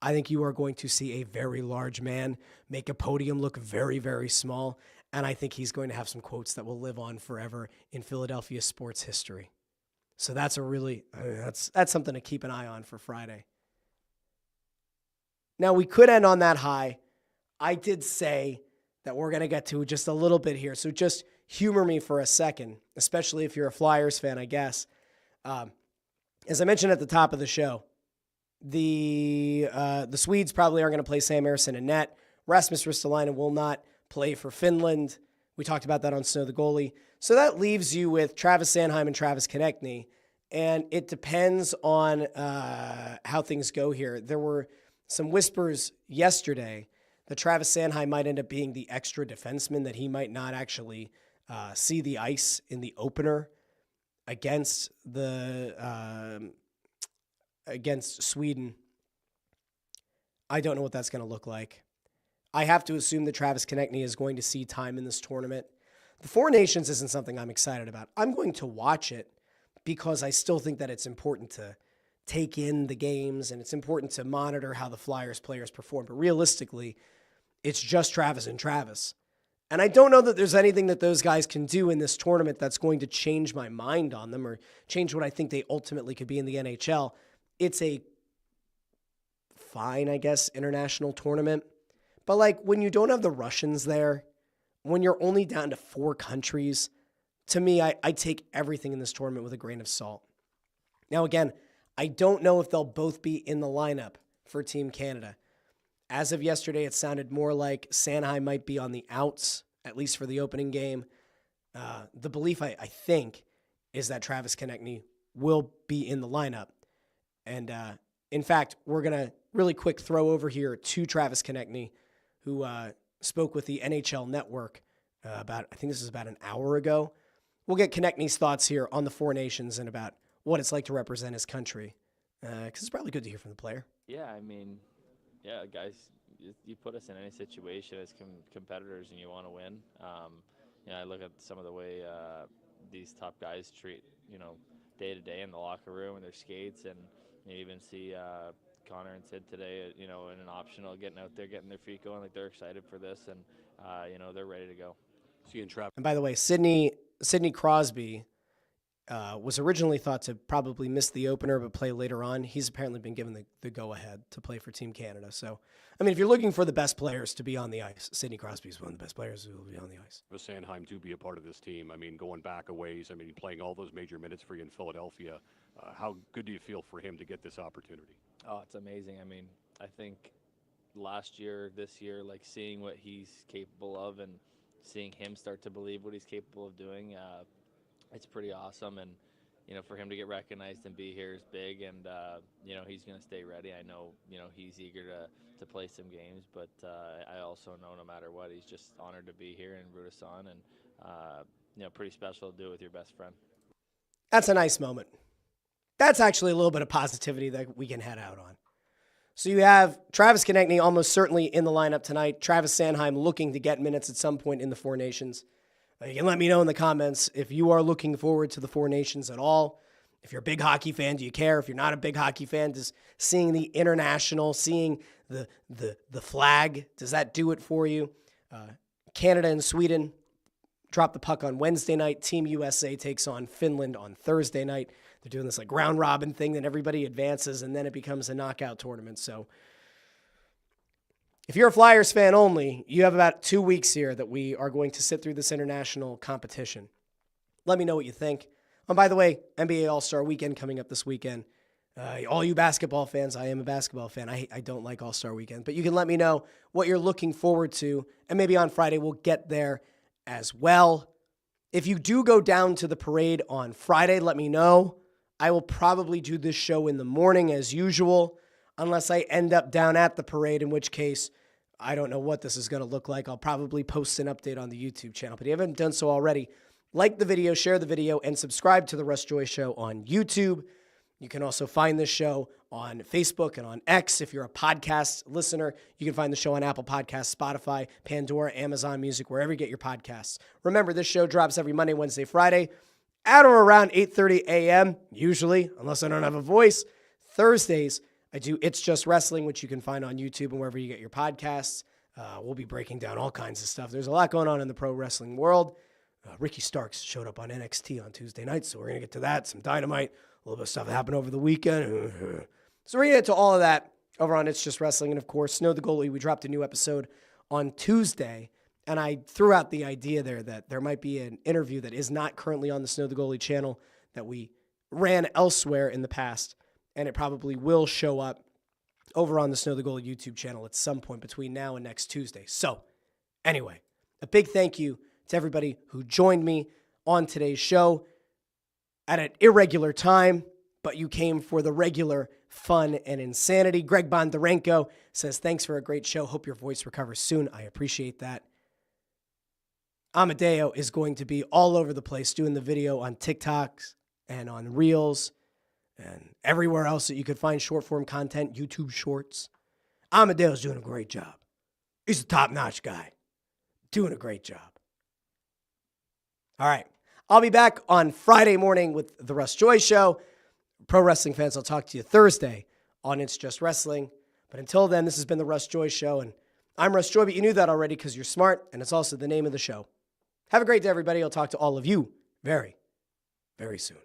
I think you are going to see a very large man make a podium look very, very small, and I think he's going to have some quotes that will live on forever in Philadelphia sports history. So that's that's something to keep an eye on for Friday. Now, we could end on that high. I did say that we're going to get to just a little bit here, so just humor me for a second, especially if you're a Flyers fan, I guess. As I mentioned at the top of the show, the Swedes probably aren't going to play Sam Ersson in net. Rasmus Ristolainen will not play for Finland. We talked about that on Snow the Goalie. So that leaves you with Travis Sanheim and Travis Konecny, and it depends on how things go here. There were some whispers yesterday that Travis Sanheim might end up being the extra defenseman, that he might not actually see the ice in the opener against against Sweden. I don't know what that's going to look like. I have to assume that Travis Konecny is going to see time in this tournament. The Four Nations isn't something I'm excited about. I'm going to watch it because I still think that it's important to take in the games and it's important to monitor how the Flyers players perform. But realistically, it's just Travis and Travis. And I don't know that there's anything that those guys can do in this tournament that's going to change my mind on them or change what I think they ultimately could be in the NHL. It's a fine, I guess, international tournament. But like when you don't have the Russians there, when you're only down to 4 countries, to me, I take everything in this tournament with a grain of salt. Now, again, I don't know if they'll both be in the lineup for Team Canada. As of yesterday, it sounded more like Sanheim might be on the outs, at least for the opening game. The belief, I think, is that Travis Konecny will be in the lineup. And in fact, we're going to really quick throw over here to Travis Konecny, who spoke with the NHL Network I think this is about an hour ago. We'll get Konechny's thoughts here on the Four Nations and about what it's like to represent his country, because it's probably good to hear from the player. Yeah, I mean, yeah, guys, you put us in any situation as competitors and you want to win. I look at some of the way these top guys treat, day to day in the locker room and their skates, and you even see Connor and Sid today, in an optional, getting out there, getting their feet going, like they're excited for this, and they're ready to go. And by the way, Sidney Crosby was originally thought to probably miss the opener but play later on. He's apparently been given the go-ahead to play for Team Canada. So, I mean, if you're looking for the best players to be on the ice, Sidney Crosby is one of the best players who will be on the ice. For Sanheim to be a part of this team, I mean, going back a ways, playing all those major minutes for you in Philadelphia, how good do you feel for him to get this opportunity? Oh, it's amazing. I think last year, this year, like seeing what he's capable of and seeing him start to believe what he's capable of doing, it's pretty awesome. And, for him to get recognized and be here is big. And, he's going to stay ready. I know, he's eager to play some games. But I also know no matter what, he's just honored to be here and root us on. And, pretty special to do it with your best friend. That's a nice moment. That's actually a little bit of positivity that we can head out on. So you have Travis Konecny almost certainly in the lineup tonight. Travis Sanheim looking to get minutes at some point in the Four Nations. You can let me know in the comments if you are looking forward to the Four Nations at all. If you're a big hockey fan, do you care? If you're not a big hockey fan, does seeing the international, seeing the flag, does that do it for you? Canada and Sweden drop the puck on Wednesday night. Team USA takes on Finland on Thursday night. They're doing this like round robin thing that everybody advances and then it becomes a knockout tournament. So if you're a Flyers fan only, you have about 2 weeks here that we are going to sit through this international competition. Let me know what you think. And by the way, NBA All-Star Weekend coming up this weekend. All you basketball fans, I am a basketball fan. I don't like All-Star Weekend, but you can let me know what you're looking forward to. And maybe on Friday we'll get there as well. If you do go down to the parade on Friday, let me know. I will probably do this show in the morning as usual, unless I end up down at the parade, in which case I don't know what this is going to look like. I'll probably post an update on the YouTube channel. But if you haven't done so already, like the video, share the video, and subscribe to the Russ Joy Show on YouTube. You can also find this show on Facebook and on X. If you're a podcast listener, you can find the show on Apple Podcasts, Spotify, Pandora, Amazon Music, wherever you get your podcasts. Remember, this show drops every Monday, Wednesday, Friday at or around 8:30 a.m., usually, unless I don't have a voice. Thursdays, I do It's Just Wrestling, which you can find on YouTube and wherever you get your podcasts. We'll be breaking down all kinds of stuff. There's a lot going on in the pro wrestling world. Ricky Starks showed up on NXT on Tuesday night, so we're going to get to that. Some Dynamite, a little bit of stuff that happened over the weekend. So we're going to get to all of that over on It's Just Wrestling. And, of course, Snow the Goalie, we dropped a new episode on Tuesday, and I threw out the idea there that there might be an interview that is not currently on the Snow the Goalie channel that we ran elsewhere in the past, and it probably will show up over on the Snow the Goalie YouTube channel at some point between now and next Tuesday. So, anyway, a big thank you to everybody who joined me on today's show at an irregular time, but you came for the regular fun and insanity. Greg Bondarenko says, thanks for a great show. Hope your voice recovers soon. I appreciate that. Amadeo is going to be all over the place doing the video on TikToks and on Reels and everywhere else that you could find short-form content, YouTube Shorts. Amadeo's doing a great job. He's a top-notch guy. Doing a great job. All right. I'll be back on Friday morning with the Russ Joy Show. Pro wrestling fans, I'll talk to you Thursday on It's Just Wrestling. But until then, this has been the Russ Joy Show, and I'm Russ Joy, but you knew that already because you're smart, and it's also the name of the show. Have a great day, everybody. I'll talk to all of you very, very soon.